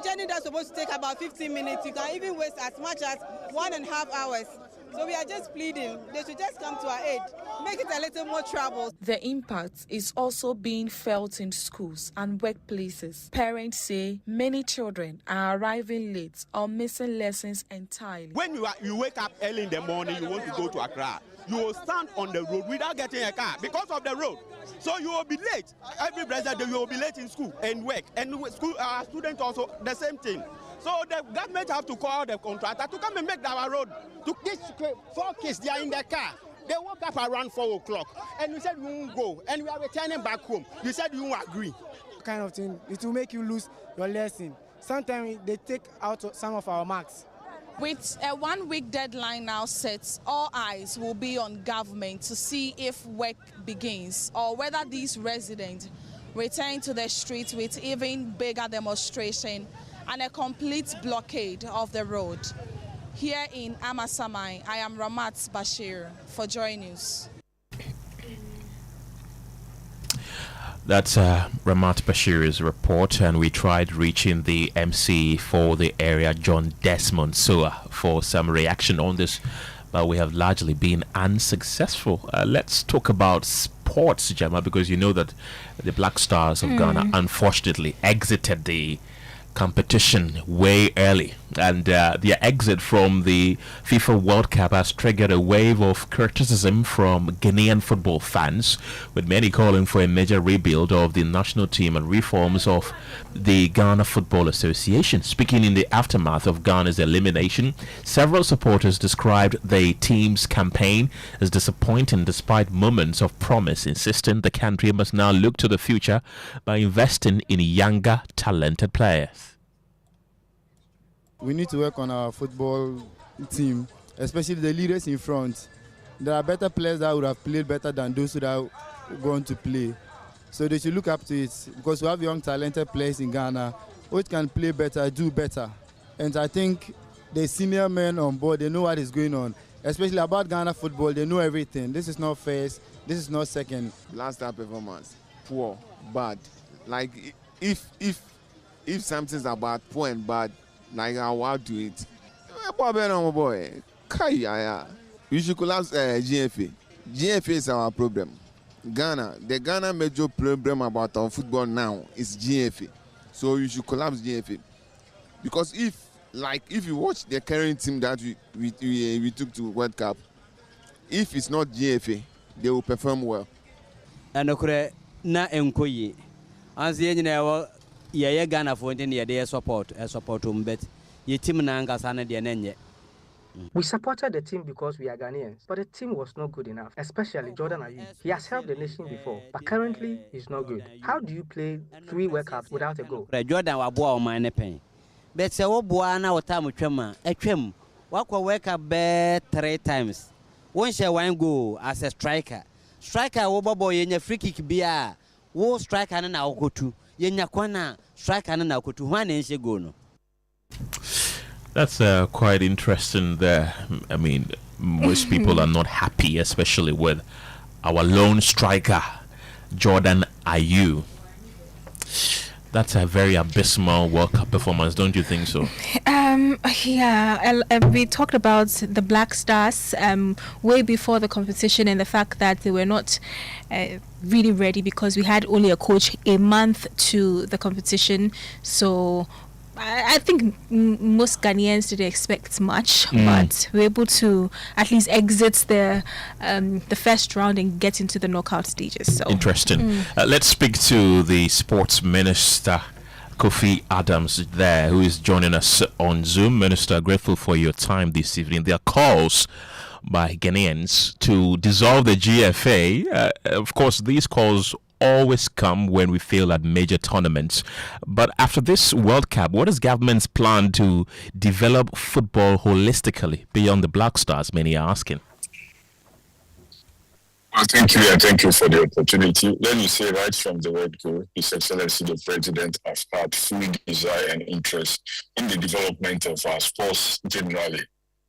journey that's supposed to take about 15 minutes, you can even waste as much as 1.5 hours. So we are just pleading. They should just come to our aid, make it a little more trouble. The impact is also being felt in schools and workplaces. Parents say many children are arriving late or missing lessons entirely. When you wake up early in the morning, you want to go to Accra, you will stand on the road without getting a car because of the road. So you will be late. Every blessed day you will be late in school and work. And school, students also the same thing. So the government have to call the contractor to come and make our road. These 4 kids, they are in the car. They woke up around 4 o'clock and we said we won't go. And we are returning back home. You said you won't agree. Kind of thing. It will make you lose your lesson. Sometimes they take out some of our marks. With a 1-week deadline now set, all eyes will be on government to see if work begins or whether these residents return to the streets with even bigger demonstration and a complete blockade of the road. Here in Amasamai, I am Ramat Bashir for Joy News. That's Ramat Bashir's report, and we tried reaching the MC for the area, John Desmond Soa, for some reaction on this, but we have largely been unsuccessful. Let's talk about sports, Gemma, because you know that the Black Stars of Ghana unfortunately exited the competition way early, and their exit from the FIFA World Cup has triggered a wave of criticism from Ghanaian football fans, with many calling for a major rebuild of the national team and reforms of the Ghana Football Association. Speaking in the aftermath of Ghana's elimination, several supporters described the team's campaign as disappointing despite moments of promise, insisting the country must now look to the future by investing in younger, talented players. We need to work on our football team, especially the leaders in front. There are better players that would have played better than those who are going to play. So they should look up to it, because we have young, talented players in Ghana which can play better, do better. And I think the senior men on board, they know what is going on, especially about Ghana football. They know everything. This is not first, this is not second. Last time performance, poor, bad. Like if something's about poor and bad, like I want to it. Boy, we should collapse GFA. GFA is our problem. Ghana, the Ghana major problem about our football now is GFA. So you should collapse GFA. Because if you watch the current team that we took to World Cup, if it's not GFA, they will perform well. And na enkoyi. Anzi yenye ya Ghana for they support but ye team na angasa na de nenye. We supported the team because we are Ghanaians, but the team was not good enough, especially Jordan Ayew. He has helped the nation before, but currently he's not good. How do you play 3 World Cups without a goal? Jordan wa boa o man pen. But say wo boa na wota mo twem wakwa World Cup 3 times. Won share 1 goal as a striker. Striker wo bobo yenya free kick bia wo striker na okotu. Yenya kwana striker na okotu. Hwan na nse goal no. That's quite interesting there. I mean, most people are not happy, especially with our lone striker, Jordan Ayew. That's a very abysmal World Cup performance, don't you think so? Yeah, we talked about the Black Stars way before the competition, and the fact that they were not really ready because we had only a coach a month to the competition. So I think most Ghanaians didn't expect much, but we're able to at least exit the first round and get into the knockout stages. So interesting. Let's speak to the sports minister, Kofi Adams, there, who is joining us on Zoom. Minister, grateful for your time this evening. There are calls by Ghanaians to dissolve the GFA. Of course, these calls always come when we fail at major tournaments. But after this World Cup, what is government's plan to develop football holistically beyond the Black Stars? Many are asking. Well, thank you, and thank you for the opportunity. Let me say right from the word go, His Excellency the President has had full desire and interest in the development of our sports generally,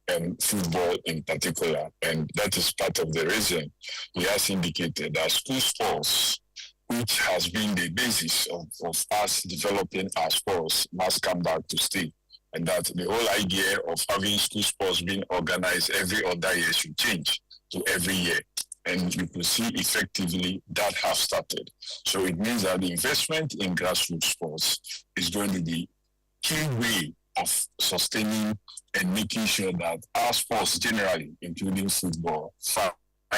and football in particular. And that is part of the reason he has indicated that school sports, which has been the basis of us developing our sports, must come back to stay. and that the whole idea of having school sports being organized every other year should change to every year. And you could see effectively that has started. So it means that the investment in grassroots sports is going to be key way of sustaining and making sure that our sports generally, including football, find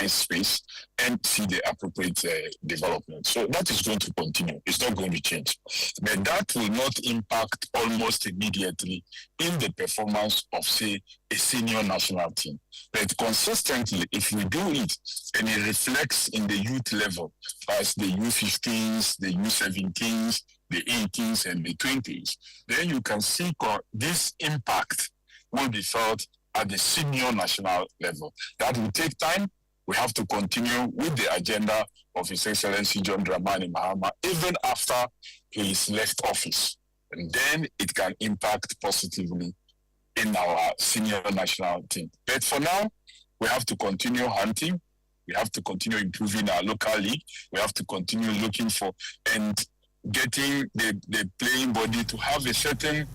space and see the appropriate development. So that is going to continue. It's not going to change. But that will not impact almost immediately in the performance of, say, a senior national team. But consistently, if we do it and it reflects in the youth level, as the U15s, the U17s, the 18s, and the 20s, then you can see this impact will be felt at the senior national level. That will take time. We have to continue with the agenda of His Excellency John Dramani Mahama even after he is left office. And then it can impact positively in our senior national team. But for now, we have to continue hunting. We have to continue improving our local league. We have to continue looking for and getting the playing body to have a certain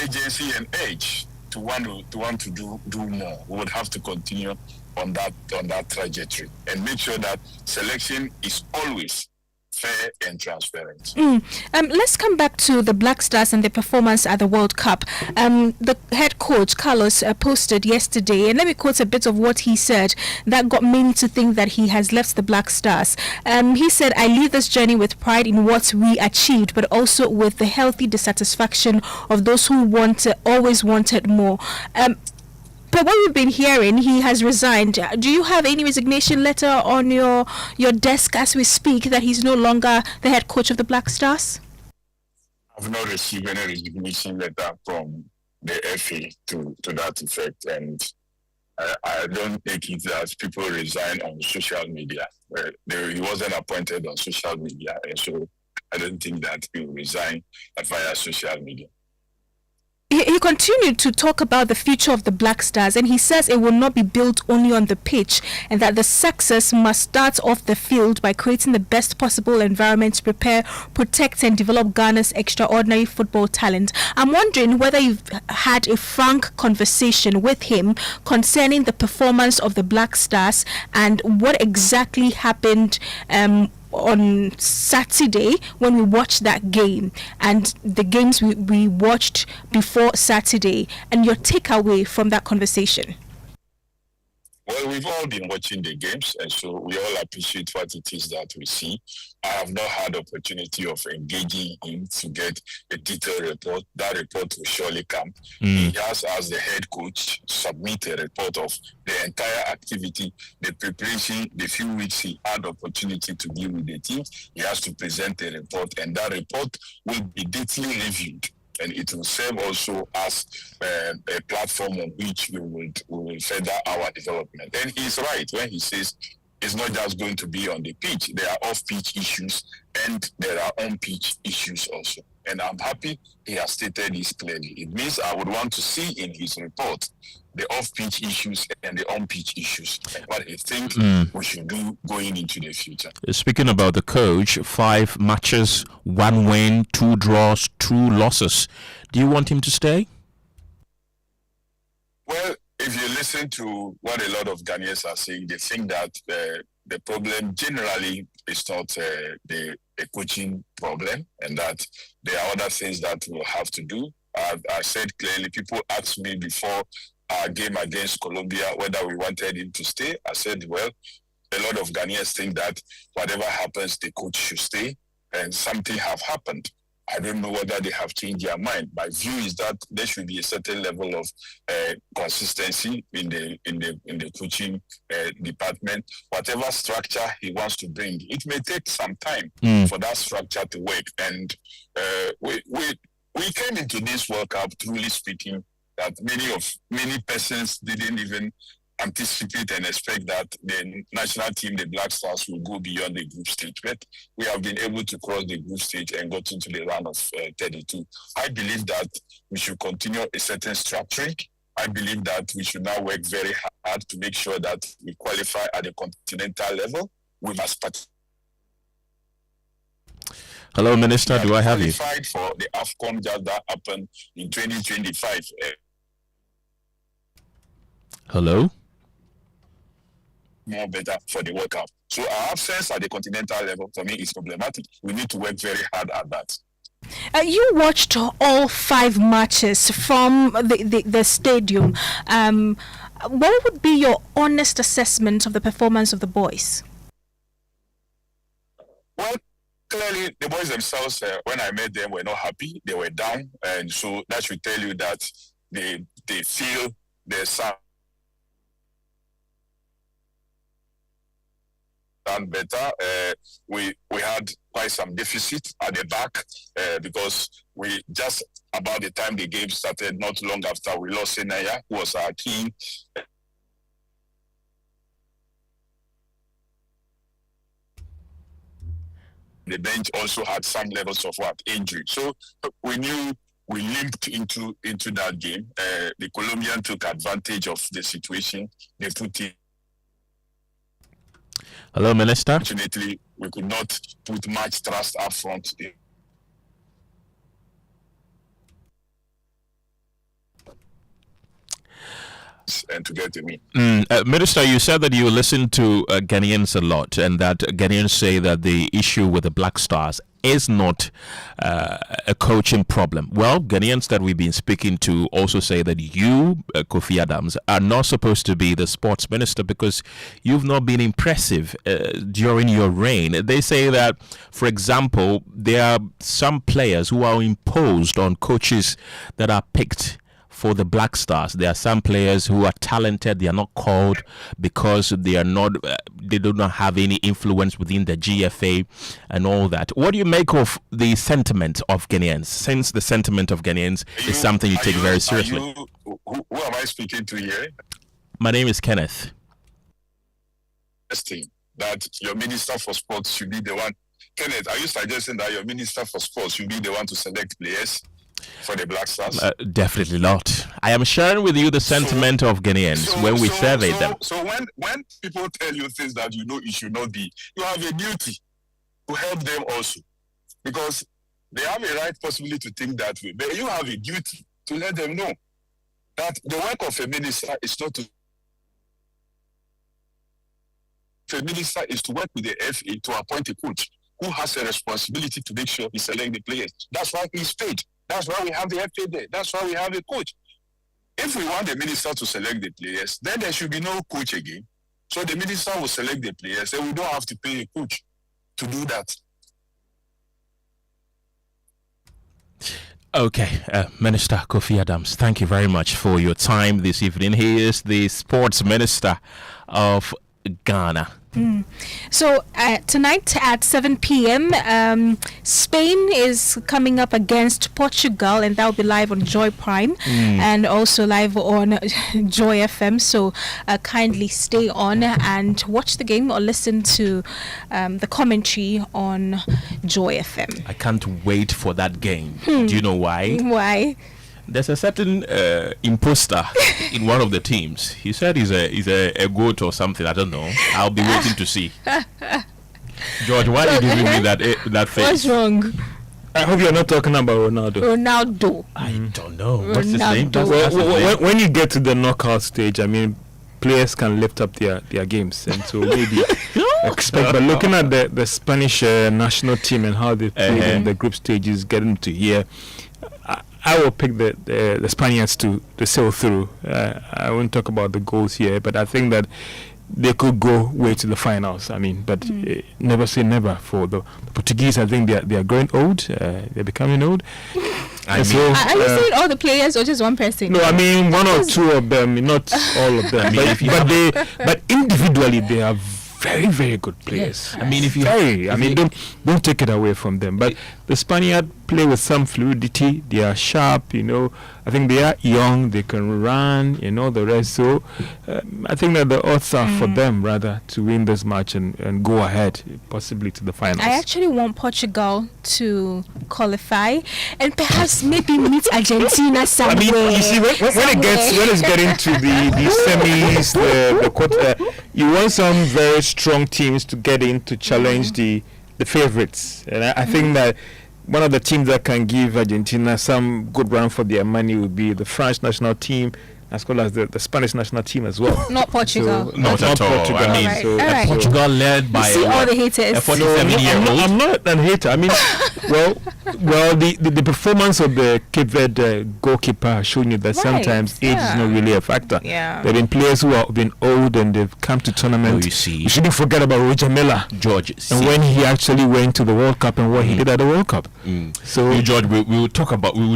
agency and edge to want to do more. We would have to continue on that trajectory and make sure that selection is always fair and transparent. Let's come back to the Black Stars and the performance at the World Cup. The head coach, Carlos, posted yesterday, and let me quote a bit of what he said that got many to think that he has left the Black Stars. He said, "I leave this journey with pride in what we achieved, but also with the healthy dissatisfaction of those who always wanted more." But what we've been hearing, he has resigned. Do you have any resignation letter on your desk as we speak that he's no longer the head coach of the Black Stars? I've not received any resignation letter from the FA to that effect, and I don't think it that people resign on social media. He wasn't appointed on social media, and so I don't think that he will resign via social media. He continued to talk about the future of the Black Stars, and he says it will not be built only on the pitch, and that the success must start off the field by creating the best possible environment to prepare, protect, and develop Ghana's extraordinary football talent. I'm wondering whether you've had a frank conversation with him concerning the performance of the Black Stars and what exactly happened on Saturday when we watched that game and the games we watched before Saturday, and your takeaway from that conversation. Well, we've all been watching the games, and so we all appreciate what it is that we see. I have not had opportunity of engaging him to get a detailed report. That report will surely come. He has, as the head coach, submit a report of the entire activity, the preparation, the few weeks he had opportunity to be with the team. He has to present a report, and that report will be deeply reviewed. And it will serve also as a platform on which we will further our development. And he's right when he says it's not just going to be on the pitch. There are off-pitch issues and there are on-pitch issues also. And I'm happy he has stated this clearly. It means I would want to see in his report the off-pitch issues and the on-pitch issues, what he thinks we should do going into the future. Speaking about the coach, 5 matches, 1 win, 2 draws, 2 losses. Do you want him to stay? Well, if you listen to what a lot of Ghanaians are saying, they think that the problem generally is not a coaching problem, and that there are other things that we'll have to do. I said clearly, people asked me before our game against Colombia whether we wanted him to stay. I said, well, a lot of Ghanaians think that whatever happens, the coach should stay, and something have happened. I don't know whether they have changed their mind. My view is that there should be a certain level of consistency in the coaching department. Whatever structure he wants to bring, it may take some time for that structure to work. And we came into this World Cup, truly speaking, that many persons didn't even anticipate and expect that the national team, the Black Stars, will go beyond the group stage. But we have been able to cross the group stage and got into the round of 32. I believe that we should continue a certain structuring. I believe that we should now work very hard to make sure that we qualify at the continental level. We must participate. Hello, Minister. Do I have you? Qualified for the AFCON that happened in 2025. Hello. More better for the World Cup. So our absence at the continental level for me is problematic. We need to work very hard at that. You watched all 5 matches from the stadium. What would be your honest assessment of the performance of the boys? Well, clearly the boys themselves, when I met them, were not happy. They were down, and so that should tell you that they feel there's some done better. We had quite some deficit at the back because we just about the time the game started, not long after, we lost Senaya, who was our key. The bench also had some levels of injury. So we knew we limped into that game. The Colombian took advantage of the situation. They put in. Hello, Minister. Unfortunately, we could not put much trust up front. And to get to me. Minister, you said that you listen to Ghanaians a lot, and that Ghanaians say that the issue with the Black Stars is not a coaching problem. Well, Ghanaians that we've been speaking to also say that you, Kofi Adams, are not supposed to be the sports minister because you've not been impressive during your reign. They say that, for example, there are some players who are imposed on coaches that are picked for the Black Stars. There are some players who are talented. They are not called because they do not have any influence within the GFA and all that. What do you make of the sentiment of Ghanaians? Since the sentiment of Ghanaians is something you take very seriously. Who am I speaking to here? My name is Kenneth. That your minister for sports should be the one. Kenneth, are you suggesting that your minister for sports should be the one to select players for the Black Stars? Definitely not. I am sharing with you the sentiment of Ghanaians when we surveyed them. So when people tell you things that you know it should not be, you have a duty to help them also, because they have a right possibly to think that way. But you have a duty to let them know that the work of a minister is not to. The minister is to work with the FA to appoint a coach who has a responsibility to make sure he selects the players. That's why he's paid. That's why we have the FA there. That's why we have a coach. If we want the minister to select the players, then there should be no coach again. So the minister will select the players, and we don't have to pay a coach to do that. Okay, Minister Kofi Adams, thank you very much for your time this evening. He is the sports minister of Ghana. So tonight at 7 p.m., Spain is coming up against Portugal, and that will be live on Joy Prime and also live on Joy FM. So kindly stay on and watch the game or listen to the commentary on Joy FM. I can't wait for that game. Do you know why? Why? There's a certain imposter in one of the teams. He said he's a goat or something. I don't know. I'll be waiting to see. George, why are you giving me that face? What's wrong? I hope you're not talking about Ronaldo. Ronaldo. I don't know. What's his name? When you get to the knockout stage, I mean, players can lift up their games, and so maybe expect. But looking at the Spanish national team and how they played in the group stages, getting to here, I will pick the Spaniards to sail through. I won't talk about the goals here, but I think that they could go way to the finals. I mean, but never say never for the Portuguese. I think they are growing old. They're becoming old. Are you saying all the players or just one person? No, I mean one or two of them, not all of them. but individually they are very, very good players. Yes. I mean, don't take it away from them. But the Spaniard play with some fluidity. They are sharp, I think they are young. They can run, the rest. So I think that the odds are for them rather to win this match and go ahead, possibly to the finals. I actually want Portugal to qualify and perhaps maybe meet Argentina somewhere. I mean, you see, when it's getting to the semis, the quarter, you want some very strong teams to get in to challenge the the favorites. And I think that one of the teams that can give Argentina some good run for their money would be the French national team, as well as the Spanish national team as well. Not Portugal. So, not at all. Portugal. I mean, All right. Portugal led by see all the haters. a 47-year-old. I'm not a hater. I mean, well, the performance of the Cape Verde goalkeeper has shown you that sometimes age is not really a factor. Yeah. There have been players who have been old and they've come to tournament. You see, we shouldn't forget about Roger Miller, George, and when he actually went to the World Cup and what he did at the World Cup. So, George, we will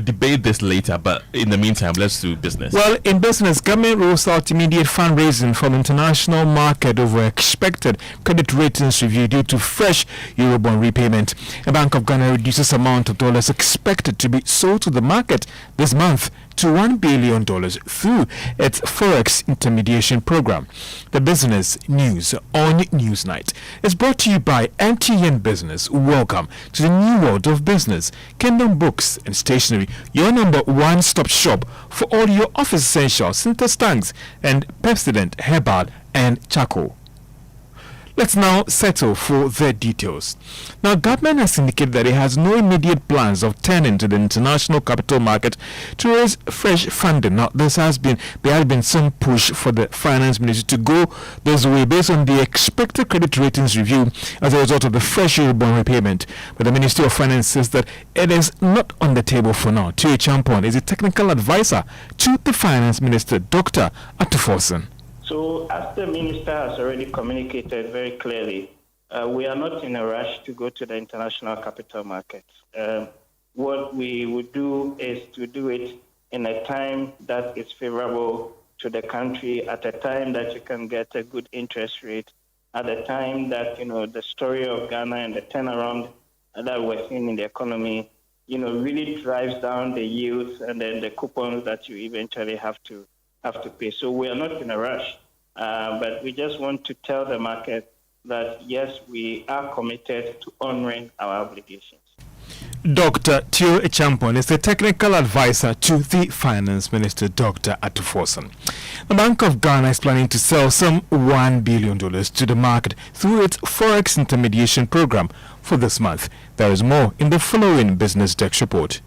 debate this later. But in the meantime, let's do business. Well, in business, government rolls out immediate fundraising from international market over expected credit ratings review due to fresh Eurobond repayment. A Bank of Ghana reduces amount of dollars expected to be sold to the market this month to $1 billion through its Forex intermediation program. The business news on Newsnight is brought to you by MTN Business. Welcome to the new world of business. Kingdom Books and Stationery, your number one-stop shop for all your office essentials, center stands, and Pepsodent, Herbal, and Charcoal. Let's now settle for the details. Now, government has indicated that it has no immediate plans of turning to the international capital market to raise fresh funding. Now, there has been some push for the finance ministry to go this way based on the expected credit ratings review as a result of the fresh Eurobond repayment. But the Ministry of Finance says that it is not on the table for now. Tue Champon is a technical advisor to the Finance Minister, Dr. Atuforsen. So, as the minister has already communicated very clearly, we are not in a rush to go to the international capital market. What we would do is to do it in a time that is favorable to the country, at a time that you can get a good interest rate, at a time that, the story of Ghana and the turnaround that we're seeing in the economy, really drives down the yields and then the coupons that you eventually have to pay. So we are not in a rush, but we just want to tell the market that, yes, we are committed to honoring our obligations. Dr. Tue Champon is the technical advisor to the Finance Minister, Dr. Atuforsen. The Bank of Ghana is planning to sell some $1 billion to the market through its Forex intermediation program for this month. There is more in the following Business Desk report.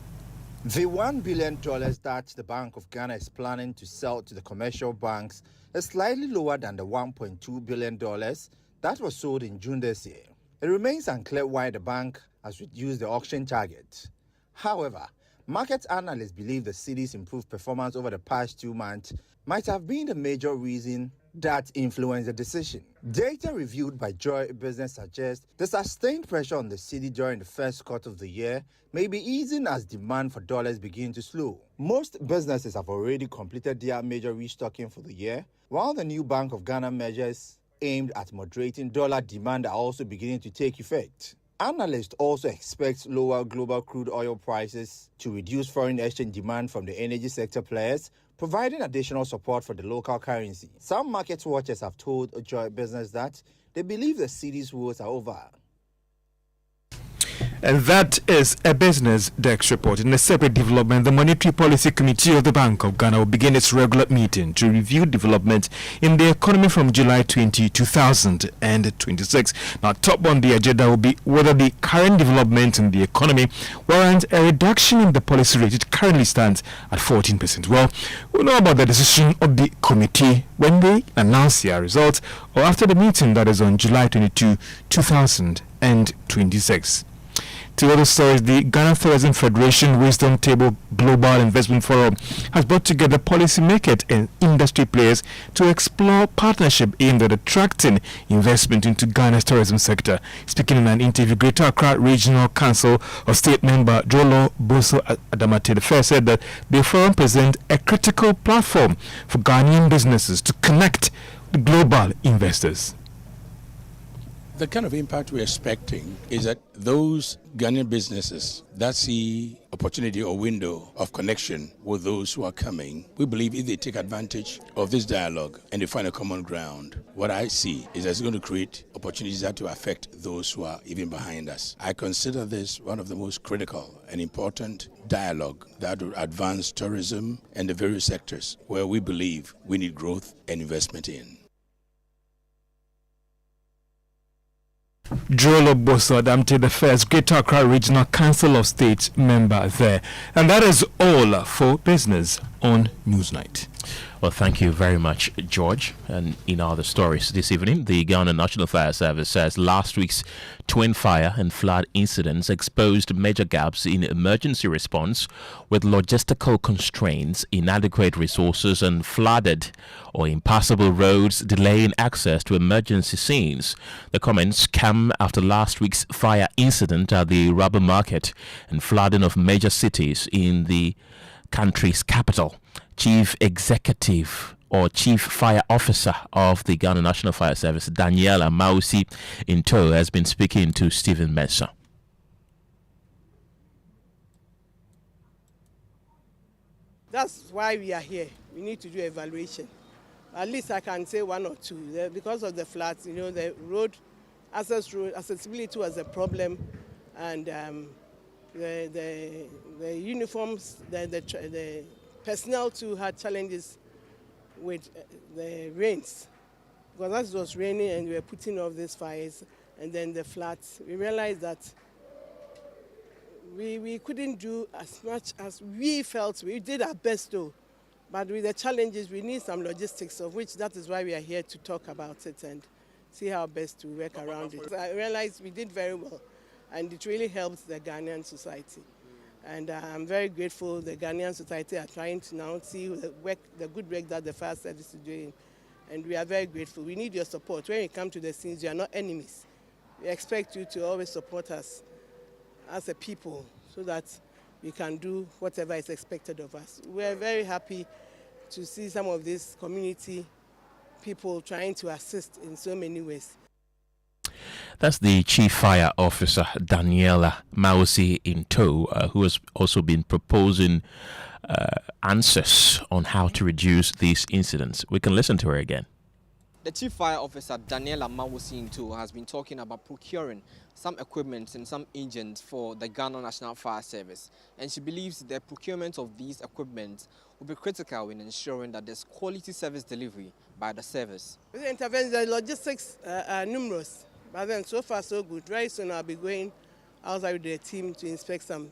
The $1 billion that the Bank of Ghana is planning to sell to the commercial banks is slightly lower than the $1.2 billion that was sold in June this year. It remains unclear why the bank has reduced the auction target. However, market analysts believe the city's improved performance over the past 2 months might have been the major reason that influenced the decision. Data reviewed by Joy Business suggests the sustained pressure on the city during the first quarter of the year may be easing as demand for dollars begin to slow. Most businesses have already completed their major restocking for the year, while the new Bank of Ghana measures aimed at moderating dollar demand are also beginning to take effect. Analysts also expect lower global crude oil prices to reduce foreign exchange demand from the energy sector players, providing additional support for the local currency. Some market watchers have told Joy Business that they believe the city's woes are over. And that is a Business Desk report. In a separate development, the Monetary Policy Committee of the Bank of Ghana will begin its regular meeting to review development in the economy from July 20, 2026. Now, top on the agenda will be whether the current development in the economy warrants a reduction in the policy rate. It currently stands at 14%. Well, we'll know about the decision of the committee when they announce their results or after the meeting that is on July 22, 2026. To other stories, the Ghana Tourism Federation Wisdom Table Global Investment Forum has brought together policymakers and industry players to explore partnership aimed at attracting investment into Ghana's tourism sector. Speaking in an interview, Greater Accra Regional Council of State member Jolo Boso Adamate I said that the forum presents a critical platform for Ghanaian businesses to connect with global investors. The kind of impact we're expecting is that those Ghanaian businesses that see opportunity or window of connection with those who are coming, we believe if they take advantage of this dialogue and they find a common ground, what I see is that it's going to create opportunities that to affect those who are even behind us. I consider this one of the most critical and important dialogue that will advance tourism and the various sectors where we believe we need growth and investment in. Jolo Boso Adamte, the first Greater Accra Regional Council of State member there. And that is all for business on Newsnight. Well, thank you very much, George. And in other stories this evening, the Ghana National Fire Service says last week's twin fire and flood incidents exposed major gaps in emergency response, with logistical constraints, inadequate resources, and flooded or impassable roads delaying access to emergency scenes. The comments come after last week's fire incident at the rubber market and flooding of major cities in the country's capital. Chief Executive or Chief Fire Officer of the Ghana National Fire Service, Daniela Mausi Into, has been speaking to Stephen Mensah. That's why we are here. We need to do evaluation. At least I can say one or two. Because of the floods, the road accessibility was a problem, and the uniforms, the personnel too had challenges with the rains. Because as it was raining and we were putting off these fires and then the floods, we realized that we couldn't do as much as we felt. We did our best though, but with the challenges we need some logistics, of which that is why we are here to talk about it and see how best to work around it. I realized we did very well and it really helps the Ghanaian society. And I'm very grateful the Ghanaian society are trying to now see the good work that the fire service is doing. And we are very grateful. We need your support. When you come to the scenes, you are not enemies. We expect you to always support us as a people so that we can do whatever is expected of us. We are very happy to see some of these community people trying to assist in so many ways. That's the Chief Fire Officer, Daniela Mausi Into, who has also been proposing answers on how to reduce these incidents. We can listen to her again. The Chief Fire Officer, Daniela Mausi Into, has been talking about procuring some equipment and some engines for the Ghana National Fire Service. And she believes the procurement of these equipment will be critical in ensuring that there's quality service delivery by the service. The intervention, the logistics are numerous. But then so far so good. Very soon I'll be going outside with the team to inspect some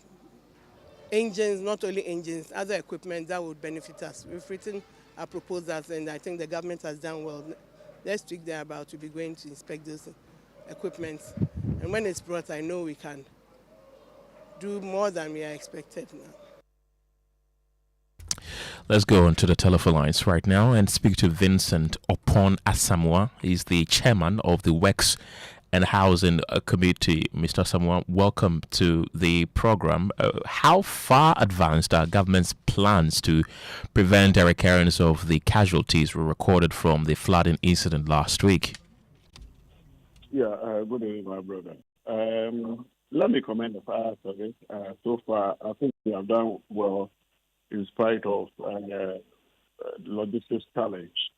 engines, not only engines, other equipment that would benefit us. We've written our proposals and I think the government has done well. Next week they're about to be going to inspect those equipments. And when it's brought, I know we can do more than we are expected now. Let's go on to the telephone lines right now and speak to Vincent Opon Asamoah. He's the chairman of the Works and Housing Committee. Mr. Asamoah, welcome to the program. How far advanced are government's plans to prevent a recurrence of the casualties we recorded from the flooding incident last week? Yeah, good evening, my brother. Let me commend the fire service. So far, I think we have done well in spite of logistics challenge.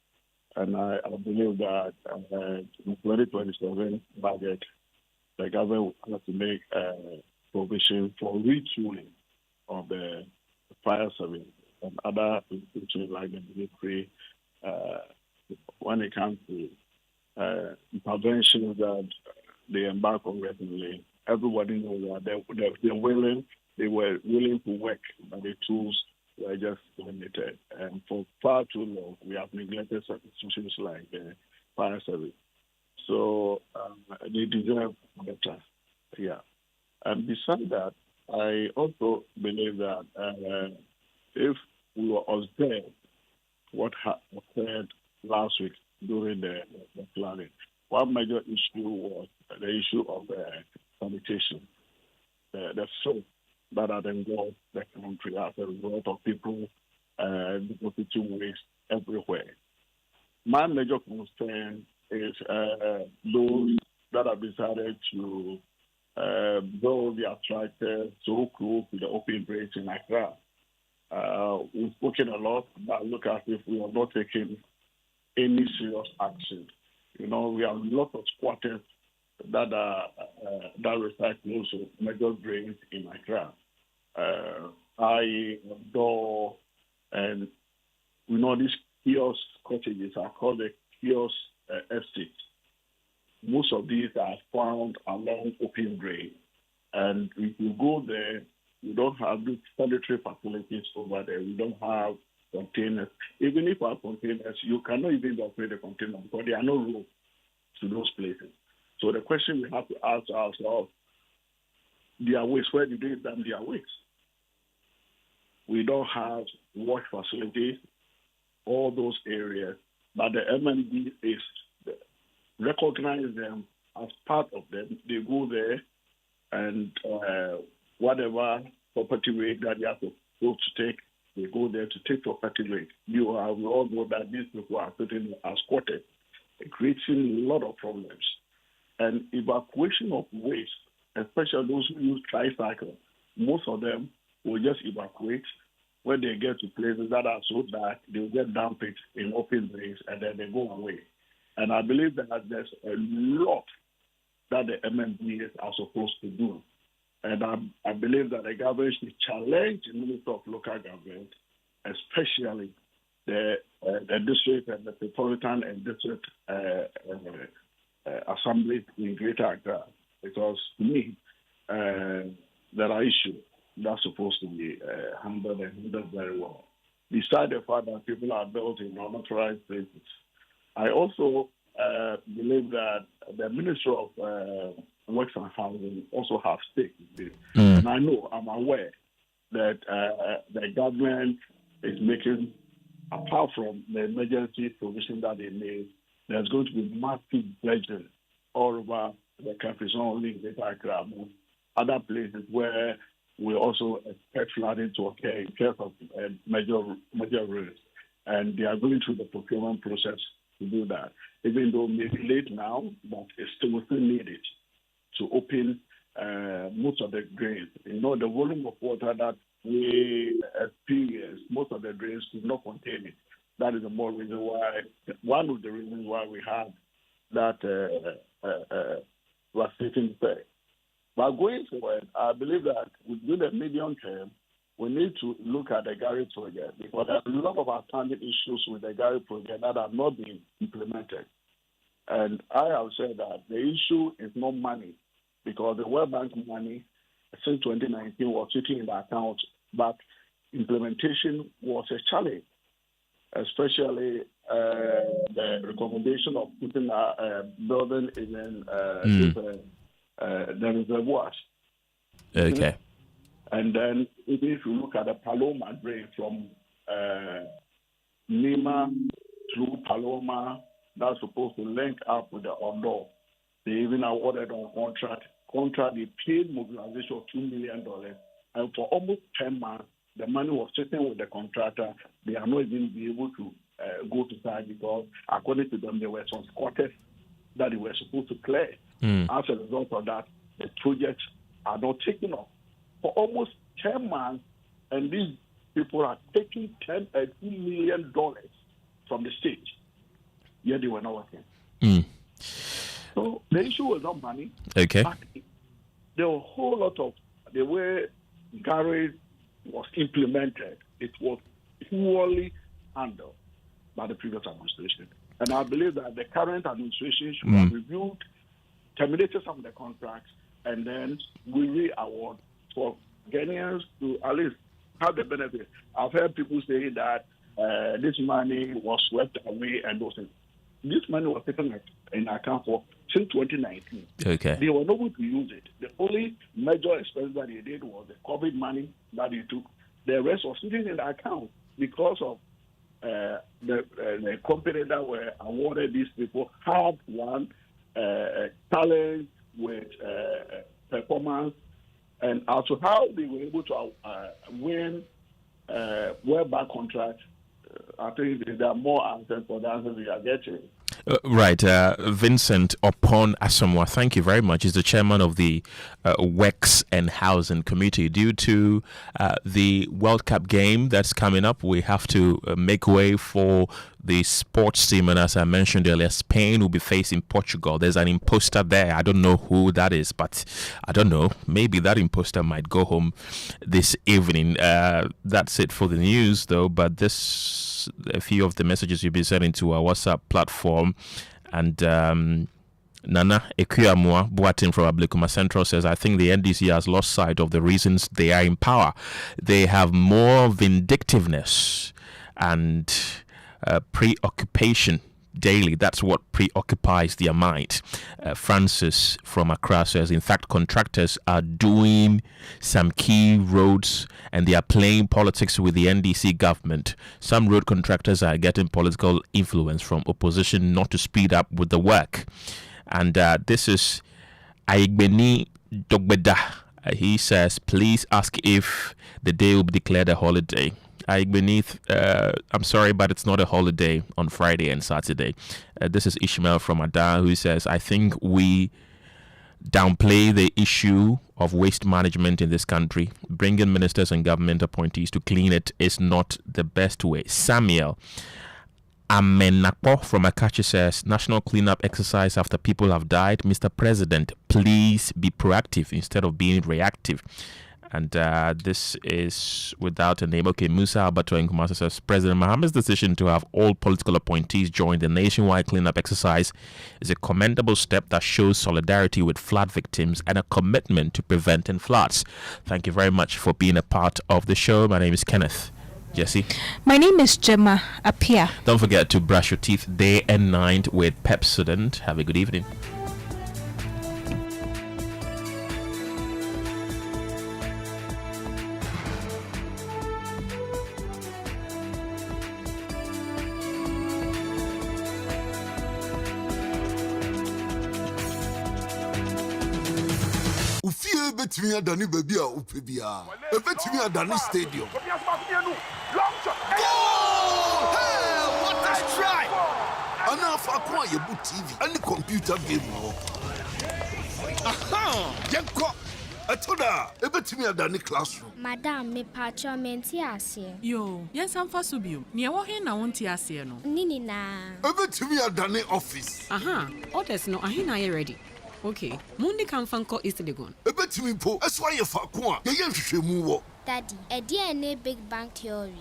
And I believe that in 2027 budget, the government will have to make provision for retooling of the fire service and other institutions like the military when it comes to interventions that they embark on regularly. Everybody knows that they were willing to work, but the tools were just limited. And for far too long, we have neglected institutions like the fire service. So they deserve better. Yeah. And besides that, I also believe that if we were observed what occurred last week during the flooding, one major issue was the issue of sanitation, the filth that had engulfed the country as a result of people depositing waste everywhere. My major concern is those that have decided to build their tractors so close to the open bridge in Accra. We've spoken a lot, but look as if we are not taking any serious action. You know, we have lots of squatters that reside close to major drains in Accra. Door, and we know these kiosk cottages are called the kiosk estate. most of these are found along open drain. And if you go there, we don't have the sanitary facilities over there. We don't have containers. Even if our containers, you cannot even operate the container because there are no roads to those places. So the question we have to ask ourselves, their waste, where do they dump their waste? We don't have wash facilities, all those areas, but the MND is recognize them as part of them. They go there and whatever property rate that they have to go to take, they go there to take property rate. We all know that these people are sitting as quarters, creating a lot of problems. And evacuation of waste, especially those who use tricycle, most of them will just evacuate. When they get to places that are so dark, they'll get dumped in open drains and then they go away. And I believe that there's a lot that the MMDs are supposed to do. And I believe that the government should challenge the Minister of Local Government, especially the district and the metropolitan and district assemblies in Greater Accra. Because to me, there are issues that's supposed to be handled and handled very well. Besides the fact that people are built in unauthorized places, I also believe that the Ministry of Works and Housing also have stake in this. And I'm aware that the government is making, apart from the emergency provision that they made, there's going to be massive dredging all over the country, not only in Greater Accra, but other places where we also expect flooding to occur in terms of major roads. And they are going through the procurement process to do that, even though maybe late now, but it's still needed to open most of the drains. You know, the volume of water that we experience, most of the drains could not contain it. That is the more reason why, one of the reasons why we had that vaccinating effect. But going forward, I believe that within the medium term, we need to look at the Gary project because there are a lot of outstanding issues with the Gary project that have not been implemented. And I have said that the issue is not money because the World Bank money since 2019 was sitting in the account, but implementation was a challenge, especially the recommendation of putting a building in the reservoirs. Okay. And then if you look at the Paloma drain from Nima through Paloma, that's supposed to link up with the Ondo. They even awarded on contract. They paid mobilization of $2 million. And for almost 10 months, the money was sitting with the contractor. They are not even be able to go to site because, according to them, there were some squatters that they were supposed to clear. As a result of that, the projects are not taking off. For almost 10 months, and these people are taking $2 million from the state, yet they were not working. So the issue was not money. Okay. But there were a whole lot of the way Gary was implemented. It was poorly handled by the previous administration. And I believe that the current administration should have reviewed, terminated some of the contracts, and then we re-award for Ghanaians to at least have the benefit. I've heard people say that this money was swept away and those things. This money was taken in account for since 2019. Okay. They were not able to use it. The only major expense that they did was the COVID money that they took. The rest was sitting in the account because of the company that were awarded these people had one talent with performance, and also how they were able to win World Bank contracts. I think there are more answers for the answers we are getting. Right. Vincent Opon Asamoah, thank you very much. He's the chairman of the Works and Housing Committee. Due to the World Cup game that's coming up, we have to make way for the sports team. And as I mentioned earlier, Spain will be facing Portugal. There's an imposter there. I don't know who that is, but I don't know. Maybe that imposter might go home this evening. That's it for the news, though. But a few of the messages you've been sending to our WhatsApp platform. And Nana Ekuamua Boatin from Ablekuma Central says, I think the NDC has lost sight of the reasons they are in power. They have more vindictiveness and preoccupation daily. That's what preoccupies their mind. Francis from Accra says, in fact, contractors are doing some key roads and they are playing politics with the NDC government. Some road contractors are getting political influence from opposition not to speed up with the work. And this is Aigbeni Dogbeda. He says, please ask if the day will be declared a holiday. Beneath, I'm sorry, but it's not a holiday on Friday and Saturday. This is Ishmael from Ada, who says, I think we downplay the issue of waste management in this country. Bringing ministers and government appointees to clean it is not the best way. Samuel Amenakpo from Akachi says, national cleanup exercise after people have died. Mr. President, please be proactive instead of being reactive. And this is without a name. Okay, Musa Alberto in Kumasi says, President Mohammed's decision to have all political appointees join the nationwide cleanup exercise is a commendable step that shows solidarity with flood victims and a commitment to preventing floods. Thank you very much for being a part of the show. My name is Kenneth. Gyasi. My name is Gemma Appiah. Don't forget to brush your teeth day and night with Pepsodent. Have a good evening. Between Adani baby or Upibia, between Adani Stadium. Hey, what a strike! And now for acquire boot TV and the computer game. Aha! Jenko! I told her, between Adani classroom. Madam, me patcho mentiasie. Yo, yes, I'm for Subio. Near walking, I won't tiasie no. Nini na. Between Adani office. Aha, orders no, I ready. Okay, Mundi can fanko is the gun. Between po, that's why you fuck one. You move. Daddy, a DNA Big Bang Theory.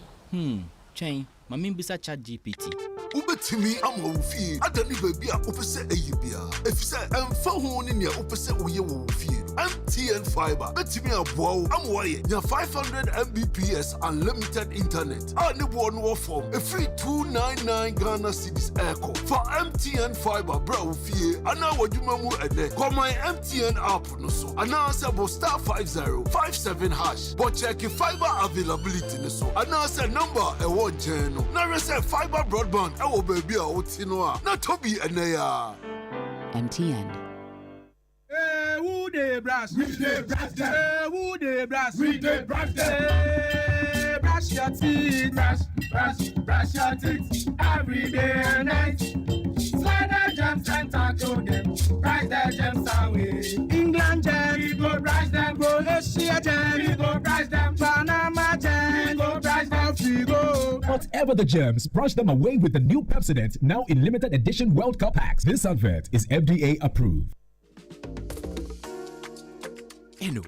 Chain, my mean bisa chat GPT. Ubetimi amawufi adani baby a opese ayibia efise emfa ho ni ne opese oye wo fie MTN fiber betimi aboa amwaye nya 500 Mbps unlimited internet a ne bo no form a free 299 Ghana cedis echo for MTN fiber bra wo fie ana wadwuma mu ene come my MTN app no so ana se bo *5057# but check fiber availability no so ana se number e wo gen no na rese fiber broadband. Oh baby, not to be a naya. MTN. Who they brush? We they brush them. Who they brush? We they brush them. Brush your teeth. Brush your teeth. Every day and night. Slide the gems and tackle them. Brush the gems away. England gem, we go brush them. Go Asia gem, we go brush them. Panama gem, we go brush them. We go. Whatever the germs, brush them away with the new Pepsodent, now in limited edition World Cup packs. This advert is FDA approved. Eno,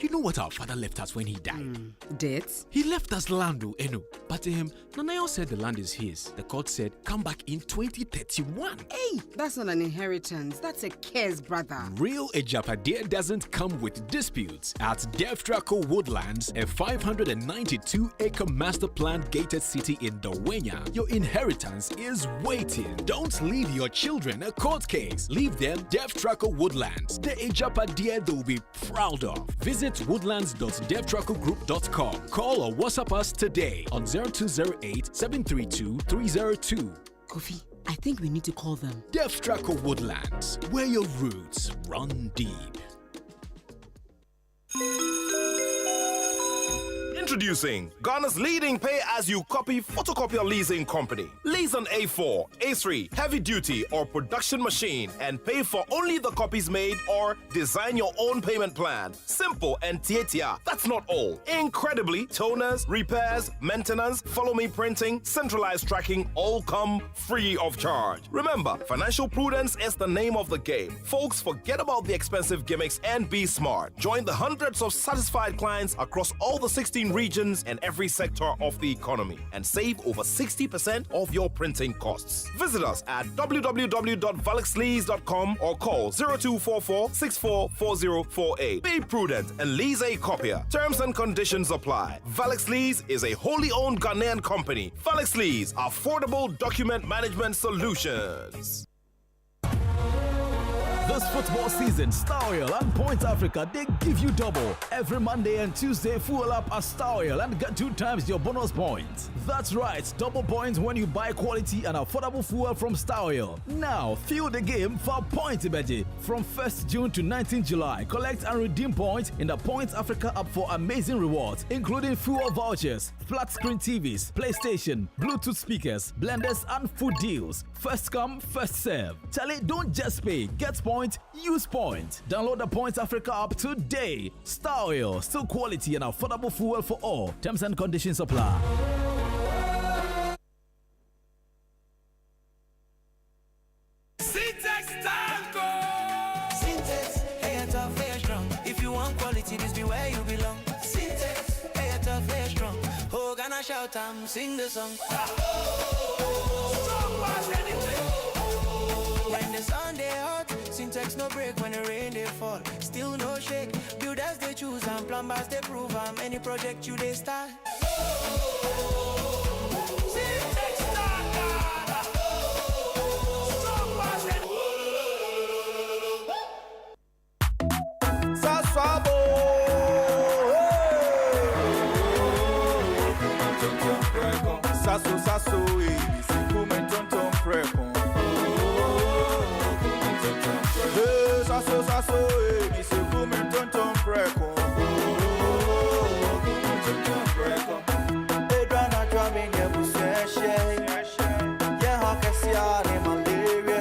you know what our father left us when he died? Debts? He left us land, Eno. But Nanayo said the land is his. The court said, come back in 2031. Hey, that's not an inheritance. That's a curse, brother. Real Ejapade doesn't come with disputes. At Devtraco Woodlands, a 592-acre master plan gated city in Dawenya, your inheritance is waiting. Don't leave your children a court case. Leave them Devtraco Woodlands, the Ejapade they'll be proud of. Visit woodlands.devtracogroup.com. Call or WhatsApp us today on 0208-732-302. Kofi, I think we need to call them Devtraco Woodlands, where your roots run deep. Introducing Ghana's leading pay-as-you-copy photocopier leasing company. Lease an A4, A3, heavy-duty or production machine and pay for only the copies made or design your own payment plan. Simple and tietia. That's not all. Incredibly, toners, repairs, maintenance, follow-me printing, centralized tracking all come free of charge. Remember, financial prudence is the name of the game. Folks, forget about the expensive gimmicks and be smart. Join the hundreds of satisfied clients across all the 16 regions and every sector of the economy and save over 60% of your printing costs. Visit us at www.valexlease.com or call 0244 644048. Be prudent and lease a copier. Terms and conditions apply. Valex Lease is a wholly owned Ghanaian company. Valex Lease, affordable document management solutions. This football season, Star Oil and Point Africa, they give you double. Every Monday and Tuesday, fuel up at Star Oil and get 2 times your bonus points. That's right, double points when you buy quality and affordable fuel from Star Oil. Now, fuel the game for Point Ibeji. From 1st June to 19th July, collect and redeem points in the Point Africa app for amazing rewards, including fuel vouchers, flat screen TVs, PlayStation, Bluetooth speakers, blenders, and food deals. First come, first serve. Charlie, don't just pay. Get point, use point. Download the Point Africa app today. Star Oil, still quality and affordable fuel for all. Terms and conditions apply. If you want quality, this be where you belong. Syntax, hey, it's a fair strong. Oh, gonna shout and sing the song. When the sun they hot, Syntax no break when the rain they fall. Still no shake. Builders they choose and plumbers they prove. Any project you they start. Syntax Sasso, sasso, se come tonton precon. Sasso, sasso, se come tonton precon. Edwana drumming ya buseshe. Ya hakasia ne malaria.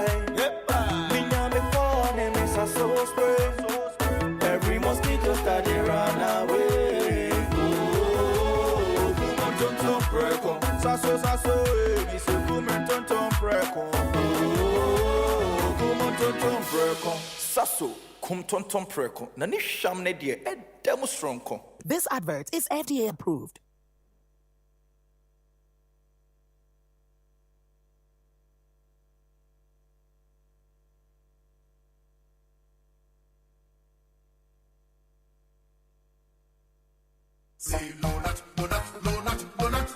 Minya me phone me sasso spray. Every mosquito start to run away. Tonton precon. Sasso, sasso, mi se come tonton precon. Come tonton precon. Sasso, come tonton precon. Nani shamne die e demonstronko. This advert is FDA approved. Say donut, donut, donut, donut.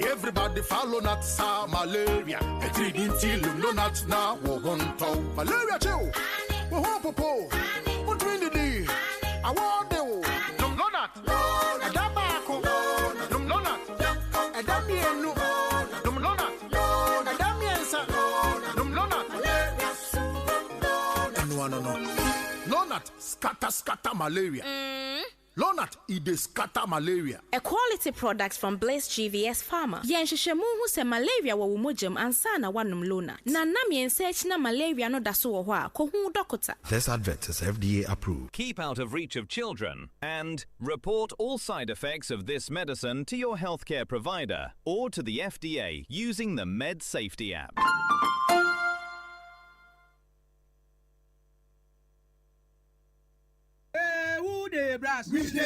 Everybody follow not sa malaria. A treating till no not now. Wo want to malaria too. Wo want popo. What doing the day? I want the no not. A dabako. No not. A damienu. No not. A damiensa. No not. No not. Scatter malaria. Lonat, it scatter malaria. A quality product from Blaze GVS Pharma. Yenshishemu who se malaria wa umujum ansana wanum Lonat. Na namien search na malaria no daso wa kohun dokota. This advert is FDA approved. Keep out of reach of children and report all side effects of this medicine to your healthcare provider or to the FDA using the Med Safety app. We dey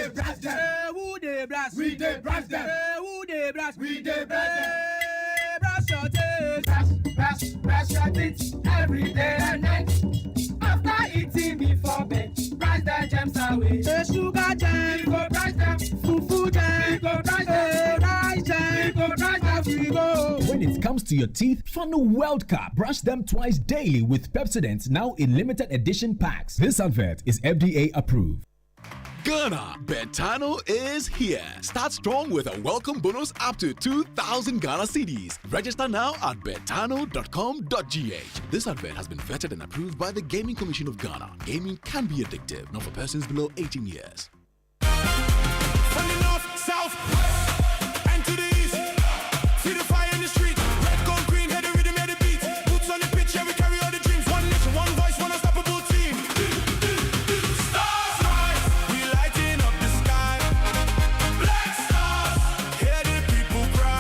brush them. Who dey brush? We dey brush them. Who dey brush? We dey brush them. Brush your teeth. Brush your teeth every day and night. After eating before bed, brush the germs away. The sugar germs, we go brush them. Fufu germs, we go brush them. Rice germs, we go brush them. We go. When it comes to your teeth, Funnel World Cup. Brush them twice daily with Pepsodent, now in limited edition packs. This advert is FDA approved. Ghana, Betano is here. Start strong with a welcome bonus up to 2,000 Ghana cedis. Register now at betano.com.gh. This advert has been vetted and approved by the Gaming Commission of Ghana. Gaming can be addictive, not for persons below 18 years. From the north, south, west, and to the east. See the fire in the street. Red, gold, green, head the rhythm, head the beat. Boots on the pitch, yeah, we carry all the dreams. One nation, one voice, one unstoppable team. We lighting up the sky. Black stars, hear the people cry.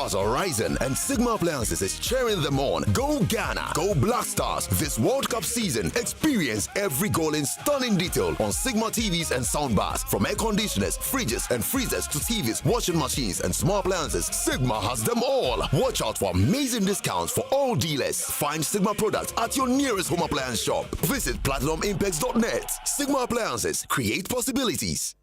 stars are rising and Sigma Appliances is cheering them on. Go Ghana, go Black Stars. This World Cup season, experience every goal in stunning detail on Sigma TVs and soundbars. From air conditioners, fridges and freezers to TVs, washing machines and small appliances, Sigma has them all. Watch out for amazing discounts for all dealers. Find Sigma products at your nearest home appliance shop. Visit PlatinumImpex.net. Sigma Appliances, create possibilities.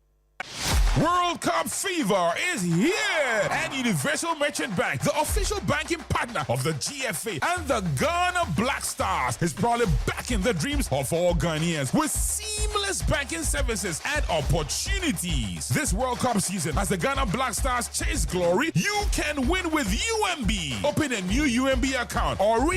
World Cup fever is here, and Universal Merchant Bank, the official banking partner of the GFA and the Ghana Black Stars, is probably back in the dreams of all Ghanaians with seamless banking services and opportunities. This World Cup season, as the Ghana Black Stars chase glory, you can win with UMB. Open a new UMB account or